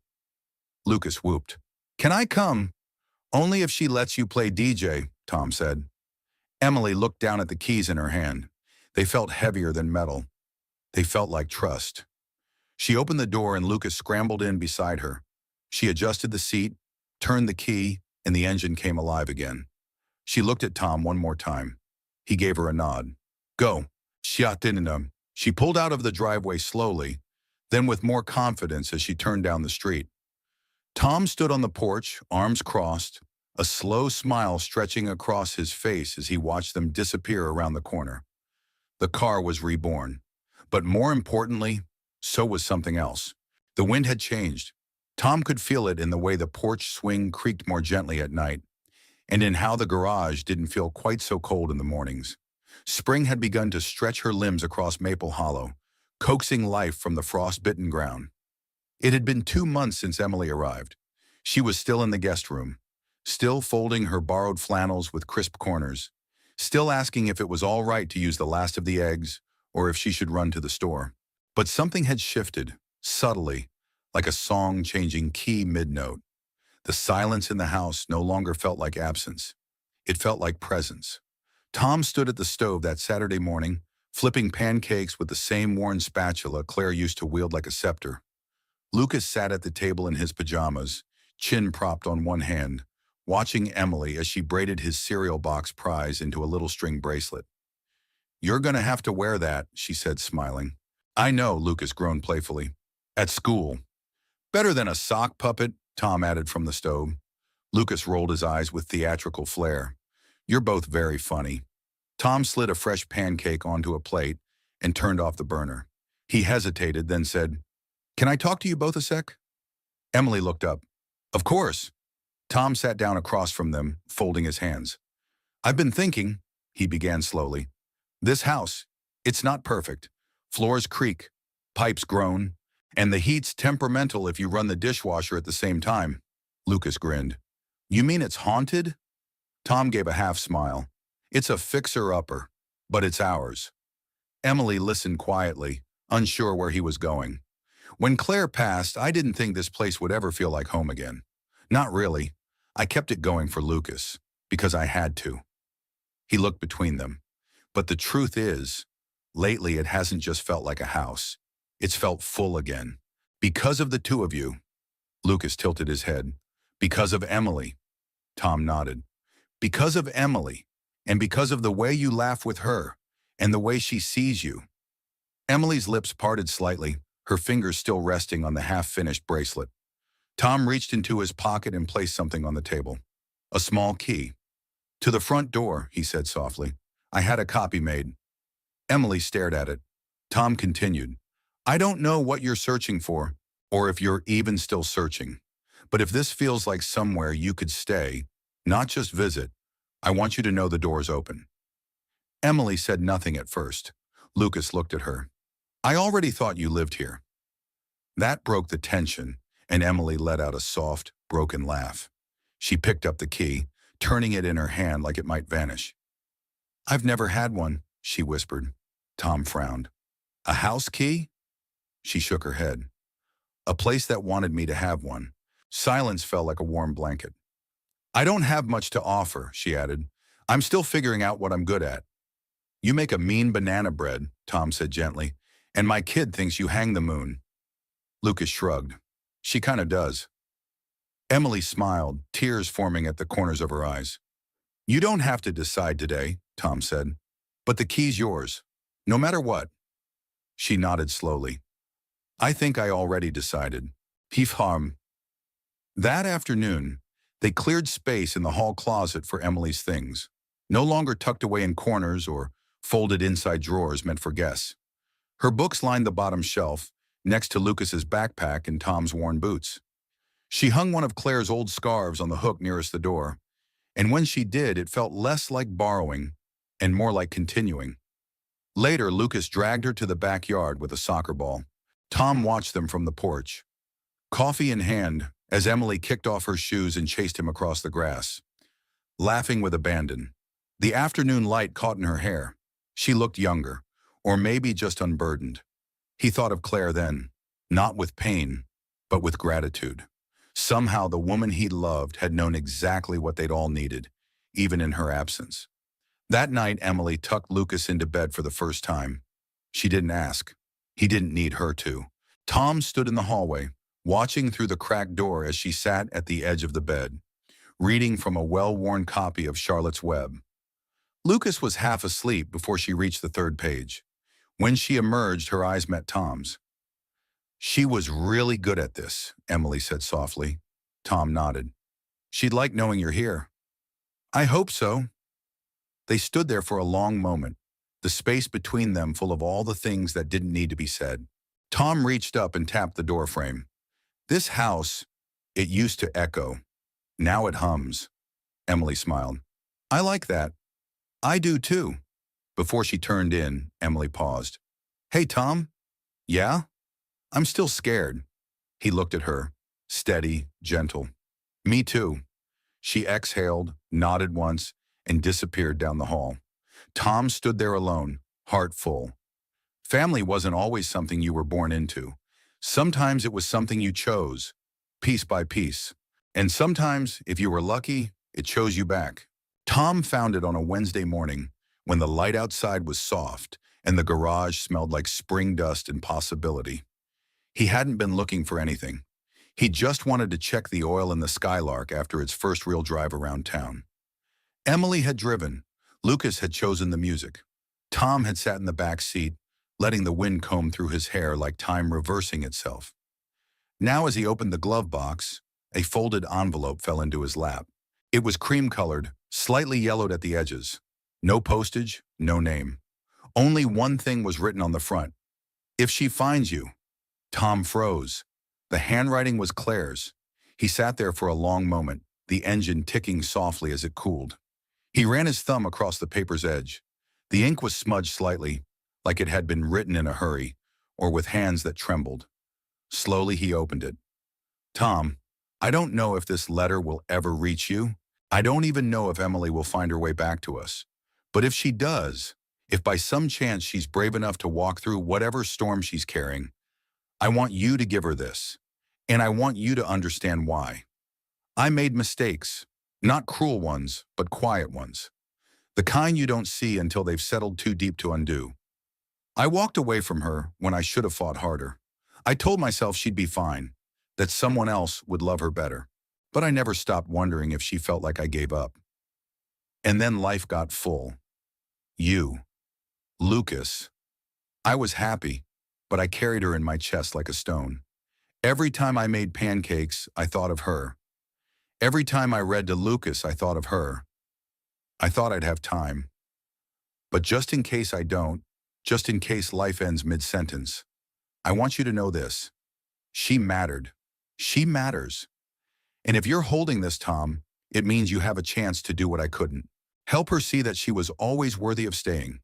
Speaker 1: Lucas whooped. Can I come? Only if she lets you play DJ, Tom said. Emily looked down at the keys in her hand. They felt heavier than metal. They felt like trust. She opened the door and Lucas scrambled in beside her. She adjusted the seat, turned the key, and the engine came alive again. She looked at Tom one more time. He gave her a nod. Go. She pulled out of the driveway slowly, then with more confidence as she turned down the street. Tom stood on the porch, arms crossed, a slow smile stretching across his face as he watched them disappear around the corner. The car was reborn. But more importantly, so was something else. The wind had changed. Tom could feel it in the way the porch swing creaked more gently at night, and in how the garage didn't feel quite so cold in the mornings. Spring had begun to stretch her limbs across Maple Hollow, coaxing life from the frost-bitten ground. It had been 2 months since Emily arrived. She was still in the guest room, still folding her borrowed flannels with crisp corners, still asking if it was all right to use the last of the eggs or if she should run to the store. But something had shifted, subtly, like a song changing key mid-note. The silence in the house no longer felt like absence. It felt like presence. Tom stood at the stove that Saturday morning, flipping pancakes with the same worn spatula Claire used to wield like a scepter. Lucas sat at the table in his pajamas, chin propped on one hand, watching Emily as she braided his cereal box prize into a little string bracelet. You're gonna have to wear that, she said, smiling. I know, Lucas groaned playfully. At school. Better than a sock puppet, Tom added from the stove. Lucas rolled his eyes with theatrical flair. You're both very funny. Tom slid a fresh pancake onto a plate and turned off the burner. He hesitated, then said, Can I talk to you both a sec? Emily looked up. Of course. Tom sat down across from them, folding his hands. I've been thinking, he began slowly. This house, it's not perfect. Floors creak, pipes groan, and the heat's temperamental if you run the dishwasher at the same time. Lucas grinned. You mean it's haunted? Tom gave a half smile. It's a fixer-upper, but it's ours. Emily listened quietly, unsure where he was going. When Claire passed, I didn't think this place would ever feel like home again. Not really. I kept it going for Lucas, because I had to. He looked between them. But the truth is, lately it hasn't just felt like a house. It's felt full again. Because of the two of you. Lucas tilted his head. Because of Emily. Tom nodded. Because of Emily, and because of the way you laugh with her, and the way she sees you. Emily's lips parted slightly, her fingers still resting on the half-finished bracelet. Tom reached into his pocket and placed something on the table. A small key. To the front door, he said softly. I had a copy made. Emily stared at it. Tom continued. I don't know what you're searching for, or if you're even still searching. But if this feels like somewhere you could stay, not just visit, I want you to know the door's open. Emily said nothing at first. Lucas looked at her. I already thought you lived here. That broke the tension, and Emily let out a soft, broken laugh. She picked up the key, turning it in her hand like it might vanish. I've never had one, she whispered. Tom frowned. A house key? She shook her head. A place that wanted me to have one. Silence fell like a warm blanket. I don't have much to offer, she added. I'm still figuring out what I'm good at. You make a mean banana bread, Tom said gently, and my kid thinks you hang the moon. Lucas shrugged. She kind of does. Emily smiled, tears forming at the corners of her eyes. You don't have to decide today, Tom said, but the key's yours, no matter what. She nodded slowly. I think I already decided. Hifharm. That afternoon, they cleared space in the hall closet for Emily's things, no longer tucked away in corners or folded inside drawers meant for guests. Her books lined the bottom shelf, next to Lucas's backpack and Tom's worn boots. She hung one of Claire's old scarves on the hook nearest the door, and when she did, it felt less like borrowing and more like continuing. Later, Lucas dragged her to the backyard with a soccer ball. Tom watched them from the porch, coffee in hand, as Emily kicked off her shoes and chased him across the grass, laughing with abandon. The afternoon light caught in her hair. She looked younger, or maybe just unburdened. He thought of Claire then, not with pain, but with gratitude. Somehow the woman he loved had known exactly what they'd all needed, even in her absence. That night, Emily tucked Lucas into bed for the first time. She didn't ask. He didn't need her to. Tom stood in the hallway, watching through the cracked door as she sat at the edge of the bed, reading from a well-worn copy of Charlotte's Web. Lucas was half asleep before she reached the third page. When she emerged, her eyes met Tom's. She was really good at this, Emily said softly. Tom nodded. She'd like knowing you're here. I hope so. They stood there for a long moment, the space between them full of all the things that didn't need to be said. Tom reached up and tapped the doorframe. This house, it used to echo. Now it hums. Emily smiled. I like that. I do too. Before she turned in, Emily paused. Hey, Tom. Yeah? I'm still scared. He looked at her, steady, gentle. Me too. She exhaled, nodded once, and disappeared down the hall. Tom stood there alone, heart full. Family wasn't always something you were born into. Sometimes it was something you chose, piece by piece. And sometimes, if you were lucky, it chose you back. Tom found it on a Wednesday morning when the light outside was soft and the garage smelled like spring dust and possibility. He hadn't been looking for anything. He just wanted to check the oil in the Skylark after its first real drive around town. Emily had driven. Lucas had chosen the music. Tom had sat in the back seat, letting the wind comb through his hair like time reversing itself. Now as he opened the glove box, a folded envelope fell into his lap. It was cream-colored, slightly yellowed at the edges. No postage, no name. Only one thing was written on the front. If she finds you. Tom froze. The handwriting was Claire's. He sat there for a long moment, the engine ticking softly as it cooled. He ran his thumb across the paper's edge. The ink was smudged slightly, like it had been written in a hurry, or with hands that trembled. Slowly he opened it. Tom, I don't know if this letter will ever reach you. I don't even know if Emily will find her way back to us. But if she does, if by some chance she's brave enough to walk through whatever storm she's carrying, I want you to give her this, and I want you to understand why. I made mistakes, not cruel ones, but quiet ones. The kind you don't see until they've settled too deep to undo. I walked away from her when I should have fought harder. I told myself she'd be fine, that someone else would love her better. But I never stopped wondering if she felt like I gave up. And then life got full. You. Lucas. I was happy, but I carried her in my chest like a stone. Every time I made pancakes, I thought of her. Every time I read to Lucas, I thought of her. I thought I'd have time. But just in case I don't, just in case life ends mid-sentence, I want you to know this. She mattered. She matters. And if you're holding this, Tom, it means you have a chance to do what I couldn't. Help her see that she was always worthy of staying.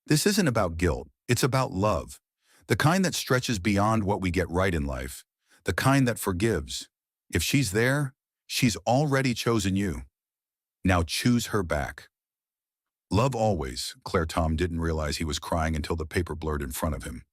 Speaker 1: This isn't about guilt. It's about love. The kind that stretches beyond what we get right in life. The kind that forgives. If she's there, she's already chosen you. Now choose her back. Love always. Claire. Tom didn't realize he was crying until the paper blurred in front of him.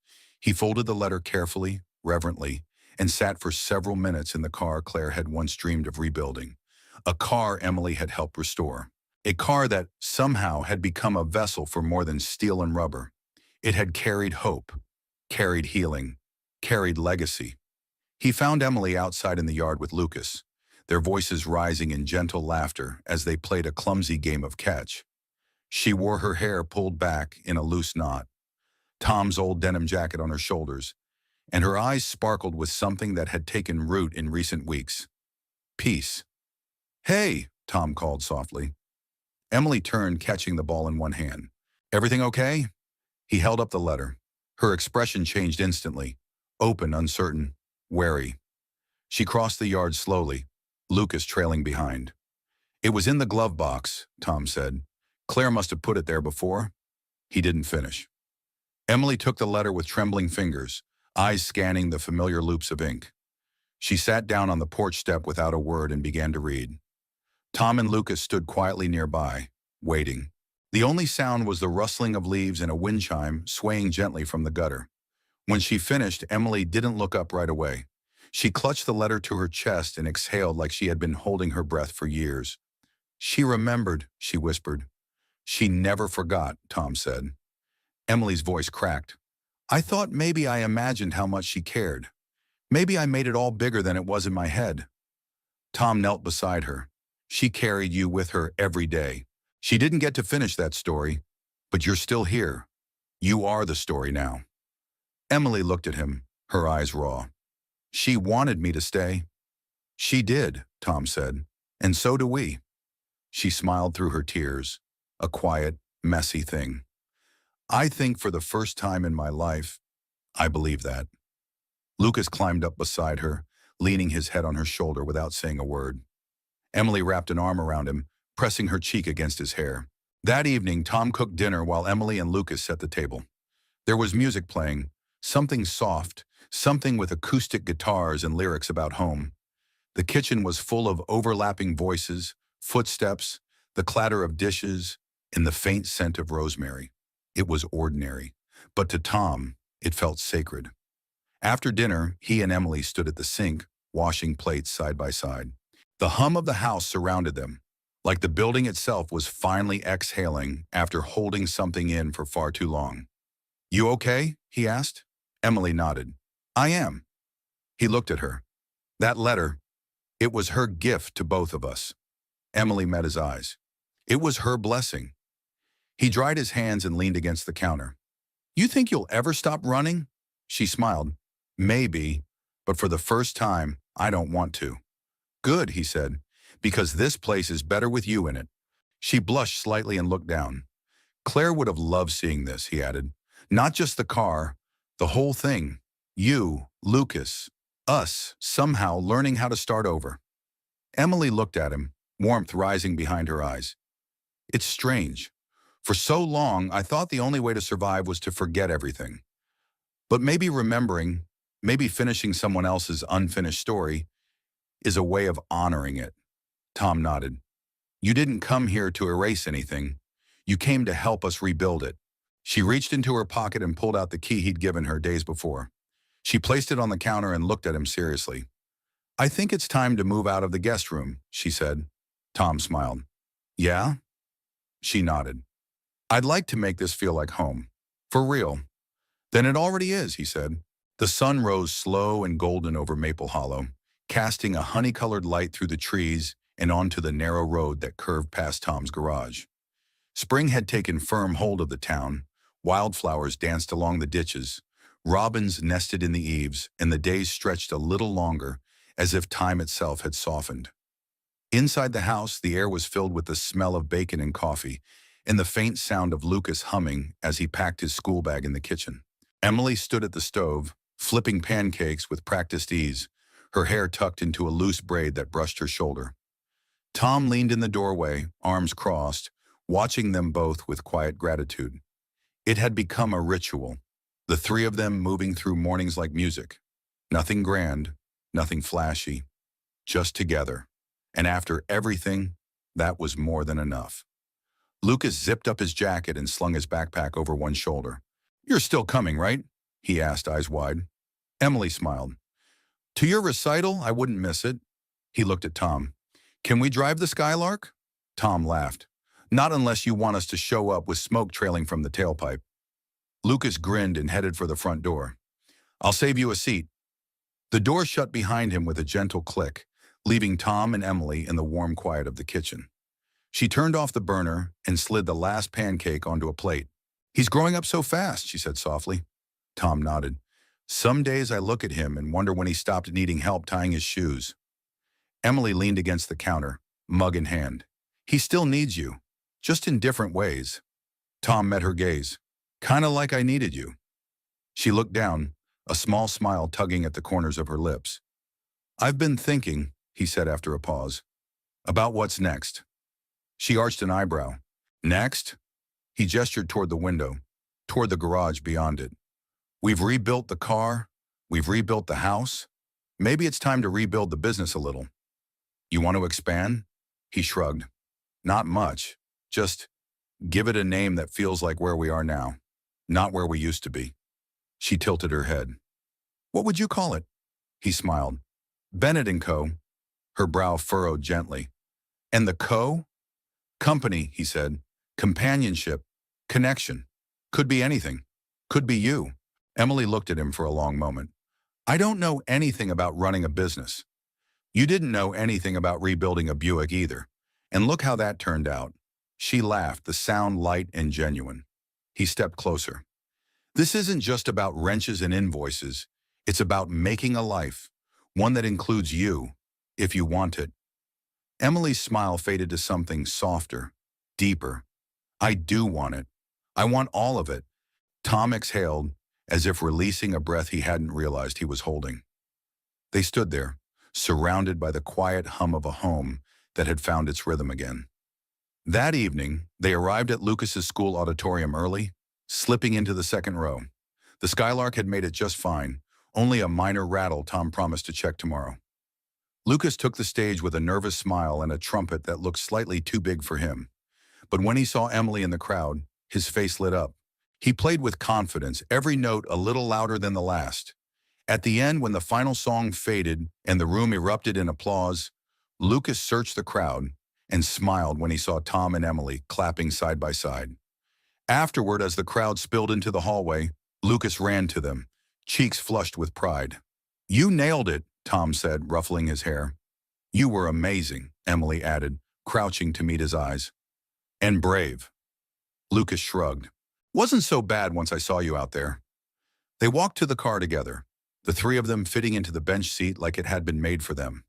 Speaker 1: He folded the letter carefully, reverently, and sat for several minutes in the car Claire had once dreamed of rebuilding. A car Emily had helped restore. A car that somehow had become a vessel for more than steel and rubber. It had carried hope, carried healing, carried legacy. He found Emily outside in the yard with Lucas, their voices rising in gentle laughter as they played a clumsy game of catch. She wore her hair pulled back in a loose knot, Tom's old denim jacket on her shoulders, and her eyes sparkled with something that had taken root in recent weeks. Peace. "Hey," Tom called softly. Emily turned, catching the ball in one hand. "Everything okay?" He held up the letter. Her expression changed instantly. Open, uncertain, wary. She crossed the yard slowly, Lucas trailing behind. "It was in the glove box," Tom said. "Claire must have put it there before." He didn't finish. Emily took the letter with trembling fingers, eyes scanning the familiar loops of ink. She sat down on the porch step without a word and began to read. Tom and Lucas stood quietly nearby, waiting. The only sound was the rustling of leaves and a wind chime swaying gently from the gutter. When she finished, Emily didn't look up right away. She clutched the letter to her chest and exhaled like she had been holding her breath for years. "She remembered," she whispered. "She never forgot," Tom said. Emily's voice cracked. "I thought maybe I imagined how much she cared. Maybe I made it all bigger than it was in my head." Tom knelt beside her. "She carried you with her every day. She didn't get to finish that story, but you're still here. You are the story now." Emily looked at him, her eyes raw. "She wanted me to stay." "She did," Tom said, "and so do we." She smiled through her tears, a quiet, messy thing. "I think for the first time in my life, I believe that." Lucas climbed up beside her, leaning his head on her shoulder without saying a word. Emily wrapped an arm around him, pressing her cheek against his hair. That evening, Tom cooked dinner while Emily and Lucas set the table. There was music playing, something soft, something with acoustic guitars and lyrics about home. The kitchen was full of overlapping voices, footsteps, the clatter of dishes, and the faint scent of rosemary. It was ordinary, but to Tom, it felt sacred. After dinner, he and Emily stood at the sink, washing plates side by side. The hum of the house surrounded them, like the building itself was finally exhaling after holding something in for far too long. "You okay?" he asked. Emily nodded. "I am." He looked at her. "That letter, it was her gift to both of us." Emily met his eyes. "It was her blessing." He dried his hands and leaned against the counter. "You think you'll ever stop running?" She smiled. "Maybe, but for the first time, I don't want to." "Good," he said, "because this place is better with you in it." She blushed slightly and looked down. "Claire would have loved seeing this," he added. "Not just the car, the whole thing. You, Lucas, us, somehow learning how to start over." Emily looked at him, warmth rising behind her eyes. "It's strange. For so long, I thought the only way to survive was to forget everything. But maybe remembering, maybe finishing someone else's unfinished story, is a way of honoring it." Tom nodded. "You didn't come here to erase anything. You came to help us rebuild it." She reached into her pocket and pulled out the key he'd given her days before. She placed it on the counter and looked at him seriously. "I think it's time to move out of the guest room," she said. Tom smiled. "Yeah?" She nodded. "I'd like to make this feel like home. For real." "Then it already is," he said. The sun rose slow and golden over Maple Hollow, casting a honey-colored light through the trees and onto the narrow road that curved past Tom's garage. Spring had taken firm hold of the town. Wildflowers danced along the ditches. Robins nested in the eaves, and the days stretched a little longer, as if time itself had softened. Inside the house, the air was filled with the smell of bacon and coffee, and the faint sound of Lucas humming as he packed his school bag in the kitchen. Emily stood at the stove, flipping pancakes with practiced ease, her hair tucked into a loose braid that brushed her shoulder. Tom leaned in the doorway, arms crossed, watching them both with quiet gratitude. It had become a ritual, the three of them moving through mornings like music. Nothing grand, nothing flashy, just together. And after everything, that was more than enough. Lucas zipped up his jacket and slung his backpack over one shoulder. "You're still coming, right?" he asked, eyes wide. Emily smiled. "To your recital, I wouldn't miss it." He looked at Tom. "Can we drive the Skylark?" Tom laughed. "Not unless you want us to show up with smoke trailing from the tailpipe." Lucas grinned and headed for the front door. "I'll save you a seat." The door shut behind him with a gentle click, leaving Tom and Emily in the warm quiet of the kitchen. She turned off the burner and slid the last pancake onto a plate. "He's growing up so fast," she said softly. Tom nodded. "Some days I look at him and wonder when he stopped needing help tying his shoes." Emily leaned against the counter, mug in hand. "He still needs you, just in different ways." Tom met her gaze. "Kinda like I needed you." She looked down, a small smile tugging at the corners of her lips. "I've been thinking," he said after a pause, "about what's next." She arched an eyebrow. "Next?" He gestured toward the window, toward the garage beyond it. "We've rebuilt the car. We've rebuilt the house. Maybe it's time to rebuild the business a little." "You want to expand?" He shrugged. "Not much. Just give it a name that feels like where we are now, not where we used to be." She tilted her head. "What would you call it?" He smiled. "Bennett & Co." Her brow furrowed gently. "And the Co?" "Company," he said. "Companionship. Connection. Could be anything. Could be you." Emily looked at him for a long moment. "I don't know anything about running a business." "You didn't know anything about rebuilding a Buick either. And look how that turned out." She laughed, the sound light and genuine. He stepped closer. "This isn't just about wrenches and invoices. It's about making a life, one that includes you, if you want it." Emily's smile faded to something softer, deeper. "I do want it. I want all of it." Tom exhaled, as if releasing a breath he hadn't realized he was holding. They stood there, surrounded by the quiet hum of a home that had found its rhythm again. That evening, they arrived at Lucas's school auditorium early, slipping into the second row. The Skylark had made it just fine, only a minor rattle Tom promised to check tomorrow. Lucas took the stage with a nervous smile and a trumpet that looked slightly too big for him. But when he saw Emily in the crowd, his face lit up. He played with confidence, every note a little louder than the last. At the end, when the final song faded and the room erupted in applause, Lucas searched the crowd and smiled when he saw Tom and Emily clapping side by side. Afterward, as the crowd spilled into the hallway, Lucas ran to them, cheeks flushed with pride. "You nailed it," Tom said, ruffling his hair. "You were amazing," Emily added, crouching to meet his eyes. "And brave." Lucas shrugged. "Wasn't so bad once I saw you out there." They walked to the car together, the three of them fitting into the bench seat like it had been made for them.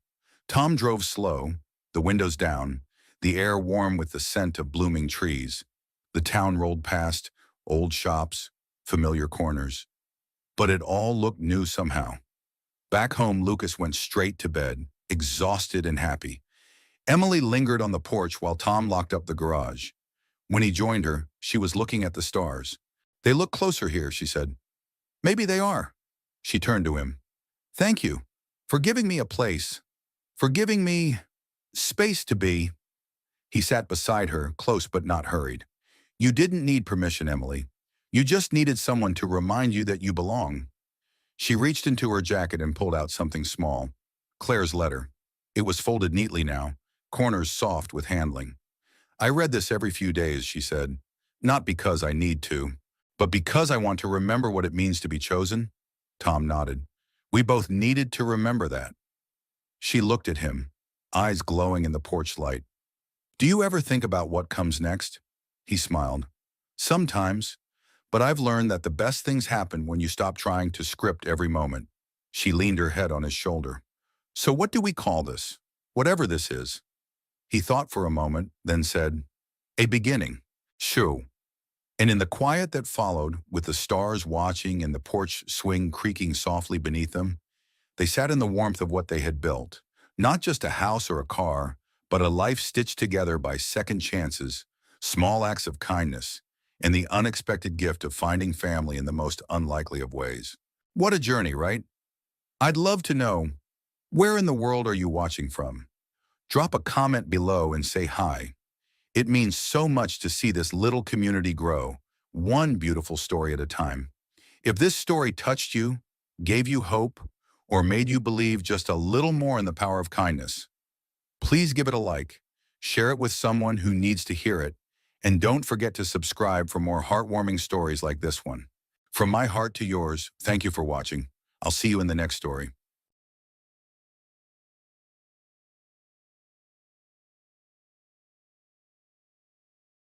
Speaker 1: Tom drove slow, the windows down, the air warm with the scent of blooming trees. The town rolled past, old shops, familiar corners. But it all looked new somehow. Back home, Lucas went straight to bed, exhausted and happy. Emily lingered on the porch while Tom locked up the garage. When he joined her, she was looking at the stars. "They look closer here," she said. "Maybe they are." She turned to him. "Thank you for giving me a place, for giving me space to be." He sat beside her, close but not hurried. "You didn't need permission, Emily. You just needed someone to remind you that you belong." She reached into her jacket and pulled out something small. Claire's letter. It was folded neatly now, corners soft with handling. "I read this every few days," she said. "Not because I need to, but because I want to remember what it means to be chosen." Tom nodded. "We both needed to remember that." She looked at him, eyes glowing in the porch light. "Do you ever think about what comes next?" He smiled. "Sometimes, But I've learned that the best things happen when you stop trying to script every moment. She leaned her head on his shoulder. So what do we call this? Whatever this is. He thought for a moment, then said, a beginning. Shoo. And in the quiet that followed, with the stars watching and the porch swing creaking softly beneath them, they sat in the warmth of what they had built. Not just a house or a car, but a life stitched together by second chances, small acts of kindness, and the unexpected gift of finding family in the most unlikely of ways. What a journey, right? I'd love to know, where in the world are you watching from? Drop a comment below and say hi. It means so much to see this little community grow, one beautiful story at a time. If this story touched you, gave you hope, or made you believe just a little more in the power of kindness, please give it a like, share it with someone who needs to hear it, and don't forget to subscribe for more heartwarming stories like this one. From my heart to yours, thank you for watching. I'll see you in the next story.